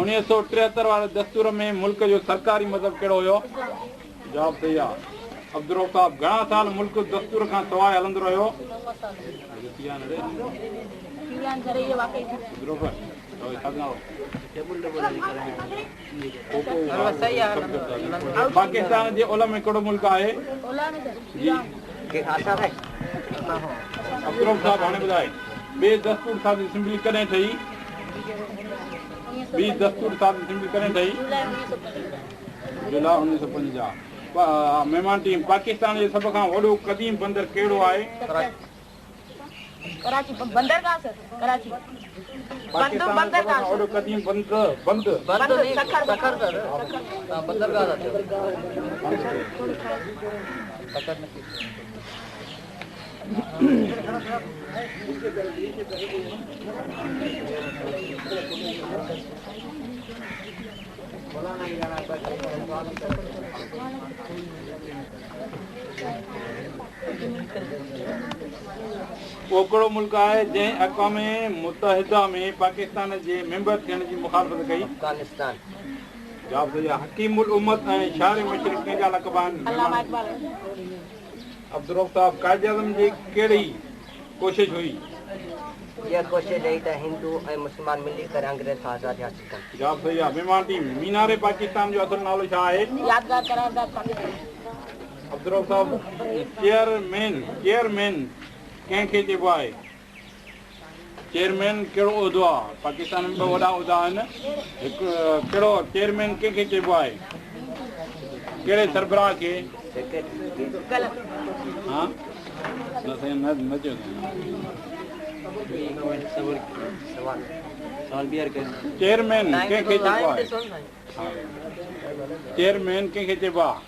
1973 वारे दस्तूर में मुल्क जो सरकारी मज़हब कहिड़ो हुयो जवाब सही आहे अब्दुल साहब घणा साल मुल्क दस्तूर खां सवाइ हलंदो रहियो पाकिस्तान जे ओलह में कहिड़ो मुल्क आहे अब्दुल साहब हाणे ॿुधाए ॿिए दस्तूर सादी असेंबली कॾहिं ठही ॿी दस्तूर सादी असेंबली कॾहिं ठही जुलाई 1950 महिमान टीम पाकिस्तान जे सभ खां वॾो क़दीम बंदर कहिड़ो आहे कराची बंदरगाह सर कराची पाकिस्तान जो वॾो क़दीम बंदरगाह ओकड़ो मुल्क आहे जंहिं अक़वाम मुतहिदा में पाकिस्तान जे मेंबर थियण जी मुखालफ़त कई अफगानिस्तान जवाब सही आहे हकीमुल उम्मत ऐं शार मशरिक़ कंहिंजा लक़ब आहिनि अब्दुल साहब कायद आज़म जी कहिड़ी कोशिश हुई इहा कोशिश रही त हिंदू ऐं मुस्लमान मिली करे अंग्रेज खां आज़ादी हासिल कनि जवाब सही आहे महिमान टीम मीनारे पाकिस्तान जो असुल नालो छा आहे यादगार करारदाद पाकिस्तान अब्दुल साहब चेयरमैन कंहिंखे चइबो आहे चेयरमैन कहिड़ो उहिदो आहे पाकिस्तान में ॿ वॾा उहिदा आहिनि हिकु कहिड़ो चेयरमैन कंहिंखे चइबो आहे कहिड़े सरबराह खे हा न चयो चेयरमैन कंहिंखे चइबो आहे चेयरमैन कंहिंखे चइबो आहे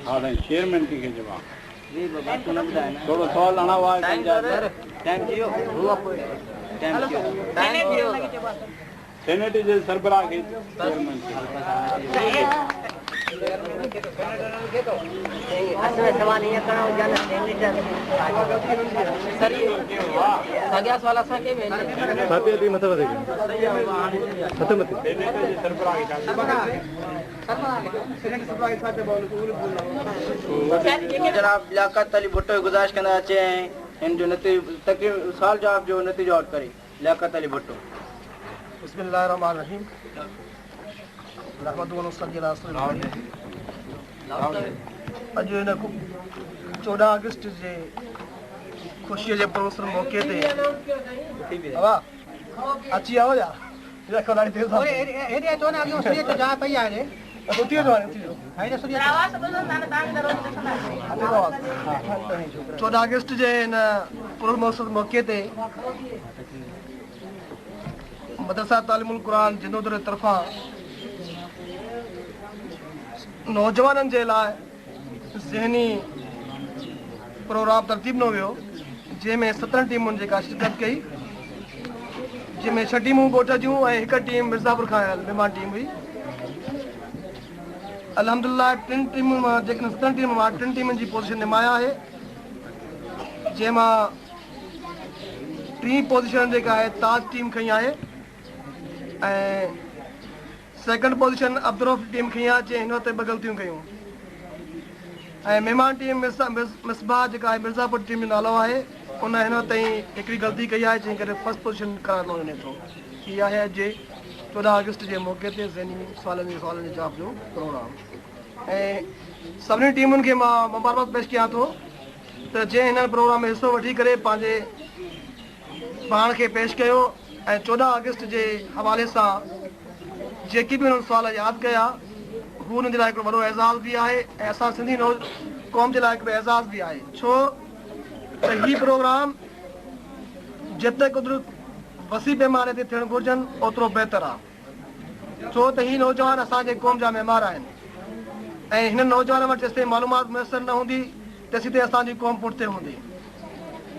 हा साईं चेयरमैन कंहिंखे चइबो आहे थोरो सवाल हणाओ आहे सेनेट जे सरबराह खे चेयरमैन सवाल ईअं करणो हुजनि साॻिया सवाल असांखे बि जनाब लियाकत अली भुट्टो गुज़ारिश कंदा अचे ऐं हिन जो नतीजो तकरीब सुवाल जवाब जो नतीजो आउट करे लियाकत अली भुट्टो। बिस्मिल्लाहिर्रहमानिर्रहीम रहमतुल्लाहि व सल्ली अला रसूलिल्लाह। अॼु हिन 14 अगस्त जे ख़ुशीअ जे प्रोग्राम मौक़े ते हवा अची विया या देखो ॾाढी देर सां हेॾे अचो न अॻियों सुरीअ ते जा पई आहे उथी वञो हाणे उथी वञो हाणे सुरीअ 14 अगस्त जे हिन प्रोग्राम मौक़े ते मदरसा तालीमुल क़ुरान जिंदोदर तरफ़ां नौजवाननि जे लाइ ज़हनी प्रोग्राम तरतीब न वियो जंहिंमें 17 टीमुनि जेका शिरकत कई जंहिंमें 6 टीमूं ॻोठ जूं ऐं 1 टीम मिर्ज़ापुर खां आयल महिमान टीम हुई। अल्हम्दुलिल्लाह 3 टीमुनि मां जेकॾहिं 17 टीम मां 3 टीमुनि जी पोज़ीशन निमाया आहे जंहिंमां 3 पोज़ीशन जेका आहे ताज टीम खई आहे ऐं सेकंड पोज़ीशन अब्दुरौफ़ टीम खई आहे जंहिं हिन वक़्तु 2 ग़लतियूं कयूं ऐं महिमान टीम मिसबाह जेका आहे मिर्ज़ापुर टीम जो नालो आहे उन हिन वक़्तु ताईं हिकिड़ी ग़लती कई आहे जंहिं करे फर्स्ट पोज़ीशन करार न वञे थो। हीअ आहे अॼु 14 अगस्त जे मौक़े ते ज़हनी सवालनि जे जवाब जो प्रोग्राम ऐं सभिनी टीमुनि खे मां मुबारकबाद पेश कयां थो त जंहिं हिन प्रोग्राम में हिसो वठी करे पंहिंजे पाण खे पेश कयो ऐं 14 अगस्त जे हवाले सां जेकी बि हुननि सुवाल यादि कया हू हुननि जे लाइ हिकिड़ो वॾो एज़ाज़ बि आहे ऐं असां सिंधी क़ौम जे लाइ हिकिड़ो एज़ाज़ बि आहे छो त हीउ प्रोग्राम जेतिरे क़दुरु वसी पैमाने ते थियणु घुरिजनि ओतिरो बहितरु आहे छो त हीउ नौजवान असांजे क़ौम जा महिमान आहिनि ऐं हिन नौजवान वटि जेसिताईं मालूमात मुयसरु न हूंदी तेसिताईं असांजी क़ौम पुठिते हूंदी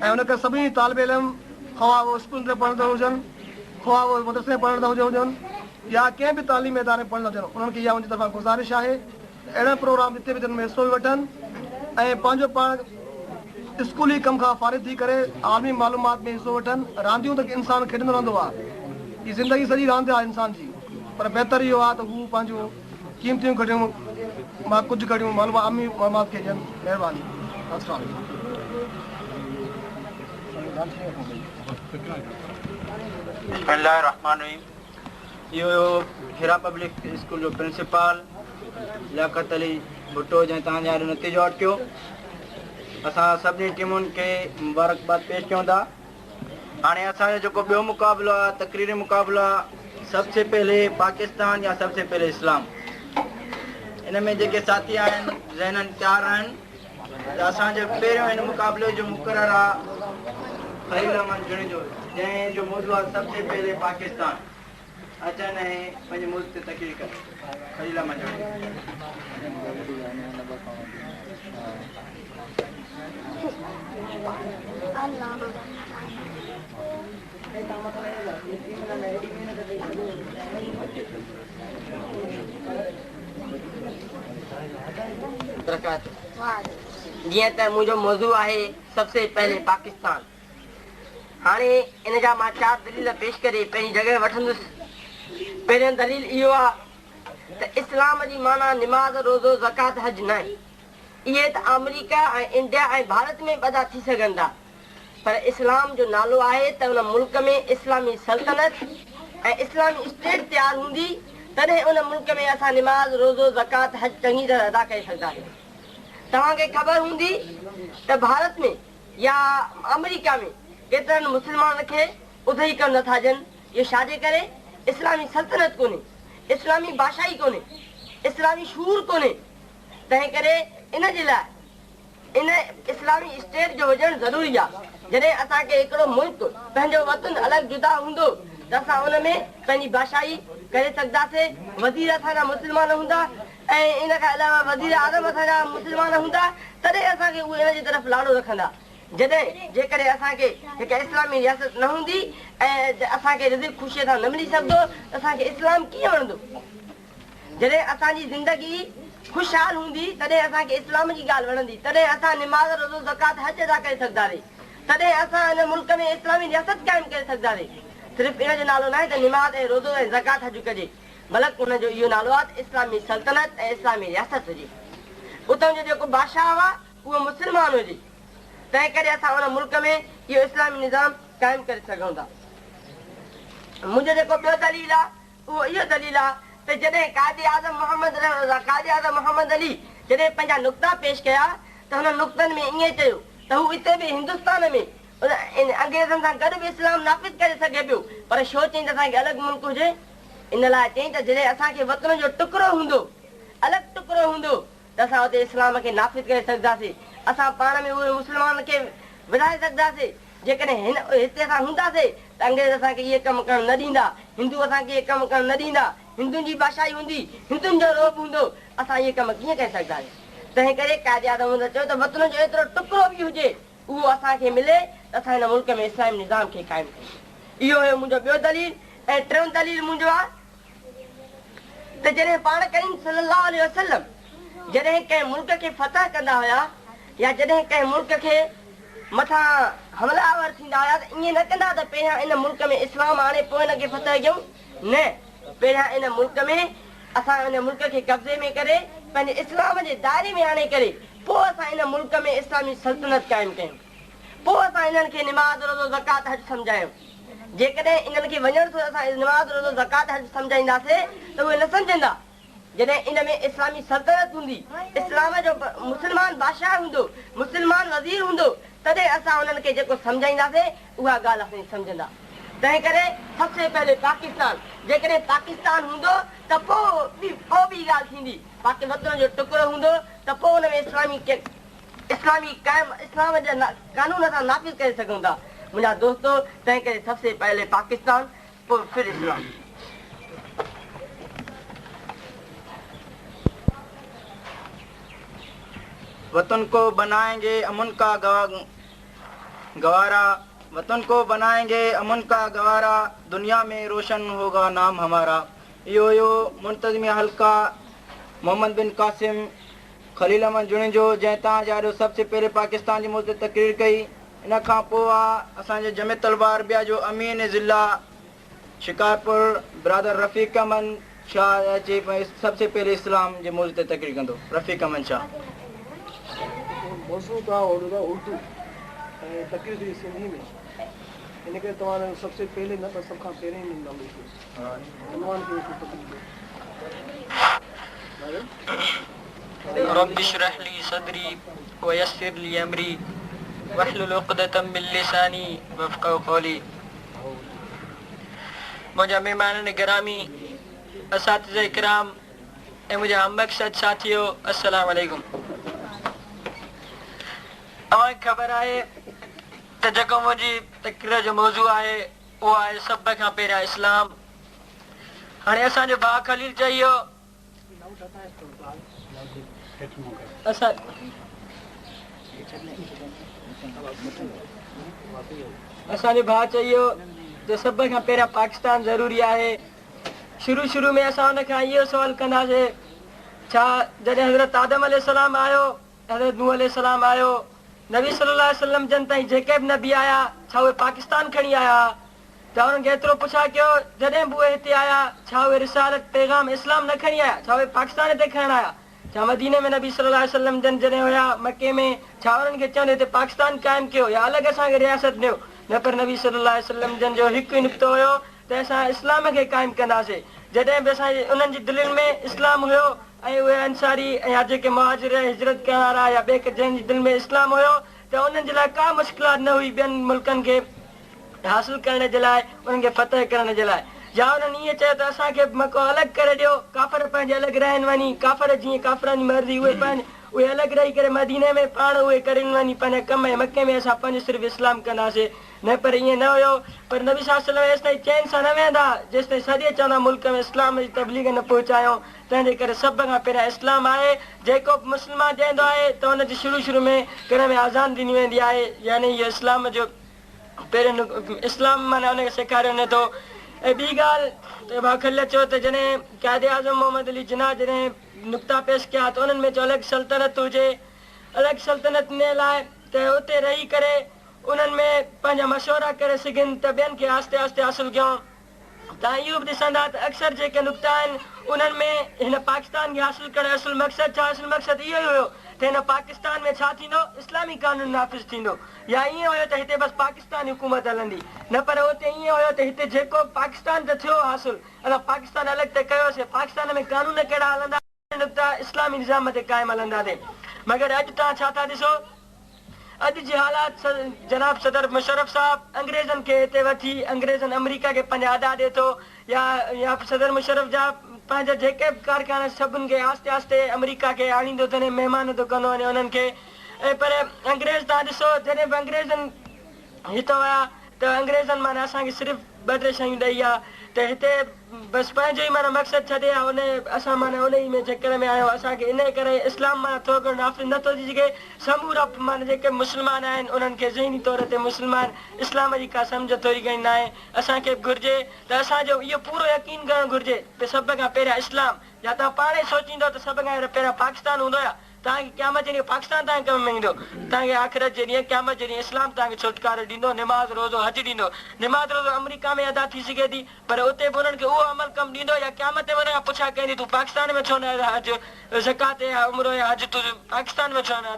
ऐं हुनखे सभिनी तालिब इल्म ख़्वाह उहो स्कूल ते पढ़ंदड़ हुजनि ख़्वाह उहो मदरसे में पढ़ंदड़ हुजनि या कंहिं बि तालीमी इदारे में पढ़ंदड़ हुजनि उन्हनि खे इहा मुंहिंजी तरफ़ां गुज़ारिश आहे अहिड़ा प्रोग्राम जिते बि में हिसो वठनि ऐं पंहिंजो पाण स्कूली कम खां फारिग थी करे आलमी मालूमात में हिसो वठनि। रांदियूं त इंसानु खेॾंदो रहंदो आहे हीअ ज़िंदगी सॼी रांदि आहे इंसान जी पर बहितरु इहो आहे त हू पंहिंजूं क़ीमतियूं कढियूं मां कुझु कढियूं आलमी मालूमात खे ॾियनि। महिरबानी। इहो हिरा पब्लिक स्कूल जो प्रिंसिपल लियाकत अली भुट्टो जंहिं तव्हांजे हाणे नतीजो अटकियो असां सभिनी टीमुनि खे मुबारकबाद पेश कयूं था। हाणे असांजो जेको ॿियो मुक़ाबिलो आहे तक़रीरी मुक़ाबिलो आहे सबसे पहले पाकिस्तान या सबसे पहले इस्लाम। इन में जेके साथी आहिनि ज़हननि तयारु आहिनि त असांजो पहिरियों हिन मुक़ाबिले जो मुक़ररु आहे खलील अहमद जुणी जो जंहिंजो मौज़ू आहे सबसे पहले पाकिस्तान अचनि ऐं पंहिंजे मुल्क ते तक़रीर कनि। खलील अहमद जुणी। जीअं त मुंहिंजो मौज़ू आहे सबसे पहले पाकिस्तान। हाणे इन जा मां 4 दलील पेश करे पंहिंजी जॻह वठंदुसि। पहिरियों दलील इहो आहे त इस्लाम जी माना निमाज़ रोज़ो ज़कात हज न आहे। इहे त अमेरिका ऐं इंडिया ऐं भारत में पैदा थी सघनि था पर इस्लाम जो नालो आहे त उन मुल्क में इस्लामी सल्तनत ऐं इस्लामी स्टेट तयारु हूंदी तॾहिं उन मुल्क में असां निमाज़ रोज़ो ज़कात हज चङी तरह अदा करे सघंदा आहियूं। तव्हांखे ख़बर हूंदी त भारत में या अमेरिका में केतिरनि मुस्लमान खे उधई कमु नथा ॾियनि। इहो छाजे करे इस्लामी सल्तनत कोन्हे इस्लामी बादशाही कोन्हे इस्लामी शूर कोन्हे। तंहिं करे इन जे लाइ इन इस्लामी स्टेट जो हुजणु ज़रूरी आहे। जॾहिं असांखे हिकिड़ो मुल्क पंहिंजो वतन अलॻि जुदा हूंदो त असां उन में पंहिंजी बादशाही करे सघंदासीं। वज़ीर असांजा मुस्लमान हूंदा ऐं इन खां अलावा वज़ीर आज़म असांजा मुस्लमान हूंदा तॾहिं असांखे उहे इन जी तरफ़ लाड़ो रखंदा। जॾहिं जेकॾहिं असांखे हिकु इस्लामी रियासत न हूंदी ऐं असांखे रिज़्क़ ख़ुशीअ सां न मिली सघंदो त असांखे इस्लाम कीअं वणंदो। जॾहिं असांजी ज़िंदगी खुशहाल हूंदी तॾहिं असांखे इस्लाम जी ॻाल्हि वणंदी, तॾहिं असां निमाज़ रोज़ो ज़कात हज अदा करे सघंदासीं, तॾहिं असां हिन मुल्क में इस्लामी रियासत क़ाइमु करे सघंदासीं। सिर्फ़ु इन जो नालो न आहे त निमाज़ ऐं रोज़ो ऐं ज़कात हज कजे, बल्कि उनजो इहो नालो आहे त इस्लामी सल्तनत ऐं इस्लामी रियासत हुजे। उतां जो जेको बादशाह हुआ उहो मुस्लमान हुजे, तंहिं करे असां उन मुल्क में इहो इस्लामी निज़ाम क़ाइमु करे सघूं था। मुंहिंजो जेको ॿियो दलील आहे उहो इहो दलील आहे त जॾहिं काज़ी आज़म मोहम्मद अली जॾहिं पंहिंजा नुक़्ता पेश कया त हुन नुक़्तनि में ईअं चयो त हू हिते बि हिंदुस्तान में अंग्रेज़नि सां गॾु बि इस्लाम नाफ़िज़ करे सघे पियो, पर छो चई त असांखे अलॻि मुल्क हुजे? इन लाइ चई त जॾहिं असांखे वतन जो टुकड़ो हूंदो, अलॻि टुकड़ो हूंदो त असां हुते इस्लाम खे नाफ़िज़ करे सघंदासीं, असां पाण में उहे मुस्लमान खे विढ़ाए सघंदासीं। जेकॾहिं हिते असां हूंदासीं त अंग्रेज़ असांखे इहे कमु करणु न ॾींदा, हिंदू असांखे इहे कमु करणु न ॾींदा, हिंदुनि जी भाषाई हूंदी, हिंदुनि जो रोब हूंदो, असां इहे कमु कीअं करे सघंदासीं? तंहिं करे काज़ी आज़म चयो त वतन जो एतिरो टुकड़ो बि हुजे उहो असांखे मिले त असां हिन मुल्क में इस्लामी निज़ाम खे क़ाइमु कयूं। इहो हुयो मुंहिंजो ॿियो दलील। ऐं टियों दलील मुंहिंजो आहे त जॾहिं पाण करीम सल्लल्लाहु अलैहि वसल्लम जॾहिं कंहिं मुल्क खे फतह कंदा हुया या जॾहिं कंहिं मुल्क खे मथां हमलावर थींदा हुया त ईअं न कंदा त पहिरियां इन मुल्क में इस्लाम आणे पोइ हिनखे फतह कयूं, न, पहिरियां इन मुल्क में असां इन मुल्क खे कब्ज़े में करे पंहिंजे इस्लाम जे दायरे में आणे करे पोइ असां इन मुल्क में इस्लामी सल्तनत क़ाइमु कयूं, पोइ असां इन्हनि खे निमाज़ रोज़ो ज़कात हज सम्झायूं। जेकॾहिं इन्हनि खे वञण थो असां निमाज़ रोज़ो ज़कात हज सम्झाईंदासीं त उहे न सम्झंदा। जॾहिं इन में इस्लामी सल्तनत हूंदी, इस्लाम जो मुस्लमान बादशाह हूंदो, मुस्लमान वज़ीर हूंदो, तॾहिं असां उन्हनि खे जेको सम्झाईंदासीं उहा ॻाल्हि असां सम्झंदा। तंहिं करे सबसे पहले पाकिस्तान, जेकॾहिं पाकिस्तान हूंदो त पोइ ॿी ॻाल्हि थींदी, बाक़ी वतन जो टुकड़ो हूंदो त पोइ हुन में इस्लाम जा कानून असां नाफ़िज़ करे सघूं था। मुंहिंजा दोस्तो, तंहिं करे सबसे पहले पाकिस्तान, पोइ फिर इस्लाम। वतन को बनाएंगे अमन का गवारा, वतन को बनाएंगे अमन का गवारा, दुनिया में रोशन होगा नाम हमारा। इहो मुंतज़िम हल्का मोहम्मद बिन कासिम खलील अहमद जुणिजो जंहिं तव्हां ॼाणियो सबसे पहले पाकिस्तान जी मुद्दत तक़रीर कई। इन खां पोइ आहे असांजे जमे तलवार ॿिया जो अमीन ज़िला शिकारपुर ब्रादर रफ़ीक अमन शाह जे सबसे पहले इस्लाम जे मौज़ू ते तक़रीर कंदो। रफ़ीक अमन शाह। मौज़ू का उर्दू ऐं तक़रीर थी सिंधी में, इन करे तव्हां सबसे पहले न सभ खां पहिरें ई नालो रब्बि इश्रह ली सदरी व यस्सिर ली अमरी वहलुल उक़दतम मिन लिसानी यफ़क़हू क़ौली। मुंहिंजा महिमान गिरामी, असातिज़ा इकराम ऐं मुंहिंजा हममक़सद साथियो, अस्सलाम वालेकुम। तव्हांखे ख़बर आहे त जेको मुंहिंजी तक़रीर जो मौज़ू आहे उहो आहे सभ खां पहिरियां इस्लाम। हाणे असांजो भाउ खलील चयो असांजो भाउ चयो त सभ खां पहिरियां पाकिस्तान ज़रूरी आहे। शुरू में असां हुन खां इहो सुवाल कंदासीं, छा जॾहिं हज़रत आदम अलैहिस्सलाम आयो, हज़रत नूह अलैहिस्सलाम आयो, नबी सल्लल्लाहु अलैहि वसल्लम जन ताईं जेके बि नबी आया छा उहे पाकिस्तान खणी आया? त हुननि खे एतिरो पुछा कयो जॾहिं बि उहे हिते आया छा उहे रिसालत पैगाम इस्लाम न खणी आया, छा उहे पाकिस्तान हिते खणण आया? छा मदीने में नबी सल्लल्लाहु अलैहि वसल्लम जन जॾहिं हुया मके में छा उन्हनि खे चवंदे हिते पाकिस्तान क़ाइमु कयो या अलॻि असांखे रियासत ॾियो? न, पर नबी सल्लल्लाहु अलैहि वसल्लम जन जो हिकु ई नुक़्तो हुयो त असां इस्लाम खे क़ाइमु कंदासीं। जॾहिं बि असांजे उन्हनि जी दिलनि में इस्लाम हुयो ऐं उहे अंसारी या जेके मुहाजिर हिजरत करण वारा या ॿिए जंहिंजी दिलि में इस्लाम हुयो त उन्हनि जे लाइ का मुश्किलात न हुई ॿियनि मुल्कनि खे हासिल करण जे लाइ, उन्हनि खे फतह करण जे लाइ। या उन्हनि ईअं चयो त असांखे मको अलॻि करे ॾियो, काफ़र पंहिंजे अलॻि रहनि वञी, काफ़र जीअं काफ़रनि जी मर्ज़ी उहे पंहिंजे उहे अलॻि रही करे मदीने में पाण उहे करे वञी पंहिंजा कम ऐं मके में असां पंहिंजो सिर्फ़ु इस्लाम कंदासीं। न, पर ईअं न हुयो। पर नबी सल्लल्लाहु अलैहि वसल्लम एसिताईं चैन सां न वेंदा जेसिताईं सॼे चवंदा मुल्क में इस्लाम जी तबलीग न पहुचायूं। तंहिंजे करे सभ खां पहिरियां इस्लाम आहे। जेको मुस्लमान चवंदो आहे त हुनजी शुरू में घर में आज़ान ॾिनी वेंदी आहे, यानी इहो इस्लाम जो पहिरियों इस्लाम माना हुनखे सेखारियो वञे थो। ऐं ॿी ॻाल्हि त भाउ खलील चयो त जॾहिं क़ाइद आज़म मोहम्मद अली जिन्ना जॾहिं नुक़्ता पेश कया त उन्हनि में जो अलॻि सल्तनत हुजे, अलॻि सल्तनत ने लाइ त उते रही करे उन्हनि में पंहिंजा मशवरा करे सघनि त ॿियनि खे आस्ते आस्ते हासिलु कयूं। तव्हां इहो बि ॾिसंदा त अक्सर जेके नुक़्ता आहिनि उन्हनि में हिन पाकिस्तान खे हासिलु करण जो असुलु मक़सदु छा? असुलु मक़सदु इहो ई हुयो त हिन पाकिस्तान में छा थींदो? इस्लामी कानून नाफ़िज़ थींदो, या ईअं हुयो त हिते बसि पाकिस्तानी हुकूमत हलंदी, न पर उते ईअं हुयो त हिते जेको पाकिस्तान त थियो हासिलु, असां पाकिस्तान अलॻि त कयोसीं, पाकिस्तान में कानून कहिड़ा हलंदा? नुक़्ता इस्लामी निज़ाम ते क़ाइमु हलंदासीं। मगर अॼु तव्हां छा था ॾिसो? अॼु जी हालात जनाब सदर मुशर्रफ साहब अंग्रेज़नि खे हिते वठी, अंग्रेज़नि अमेरिका खे पंहिंजा अदा ॾिए थो, या सदर मुशर्रफ जा पंहिंजा जेके बि कारखाना सभिनि खे आस्ते आस्ते अमेरिका खे आणींदो अथनि, महिमान थो कंदो वञे उन्हनि खे। ऐं पर अंग्रेज़ तव्हां ॾिसो जॾहिं बि अंग्रेज़नि हिते विया त अंग्रेज़नि माना असांखे सिर्फ़ु 2-3 शयूं ॾेई आहे त हिते बसि पंहिंजो ई माना मक़सदु छॾे आहे, उन असां माना उन ई में चकर में आहियूं। असांखे इन करे इस्लाम माना थोरो घणो नाफ़िज़ नथो थी सघे। समूरा माना जेके मुस्लमान आहिनि उन्हनि खे ज़हनी तौर ते मुस्लमान इस्लाम जी का सम्झ थोरी घणी न आहे। असांखे बि घुरिजे त असांजो इहो पूरो यकीन करणु घुरिजे त सभ खां पहिरियां इस्लाम, या तव्हां पाण ई सोचींदो त सभ खां पहिरियां पाकिस्तान हूंदो या तव्हांखे क़यामत जे ॾींहुं पाकिस्तान तव्हांखे कम में ईंदो, तव्हांखे आख़िरत जे ॾींहुं क़यामत जे ॾींहुं इस्लाम तव्हांखे छुटकारो ॾींदो, निमाज़ रोज़ो हज ॾींदो। निमाज़ रोज़ो अमेरिका में अदा थी सघे थी, पर उते बि उन्हनि खे उहो अमल कमु ॾींदो या क़यामत ते वञण खां पुछा कंदी तूं पाकिस्तान में छो न हज ज़कात या उमिरो या हज तूं पाकिस्तान में छो न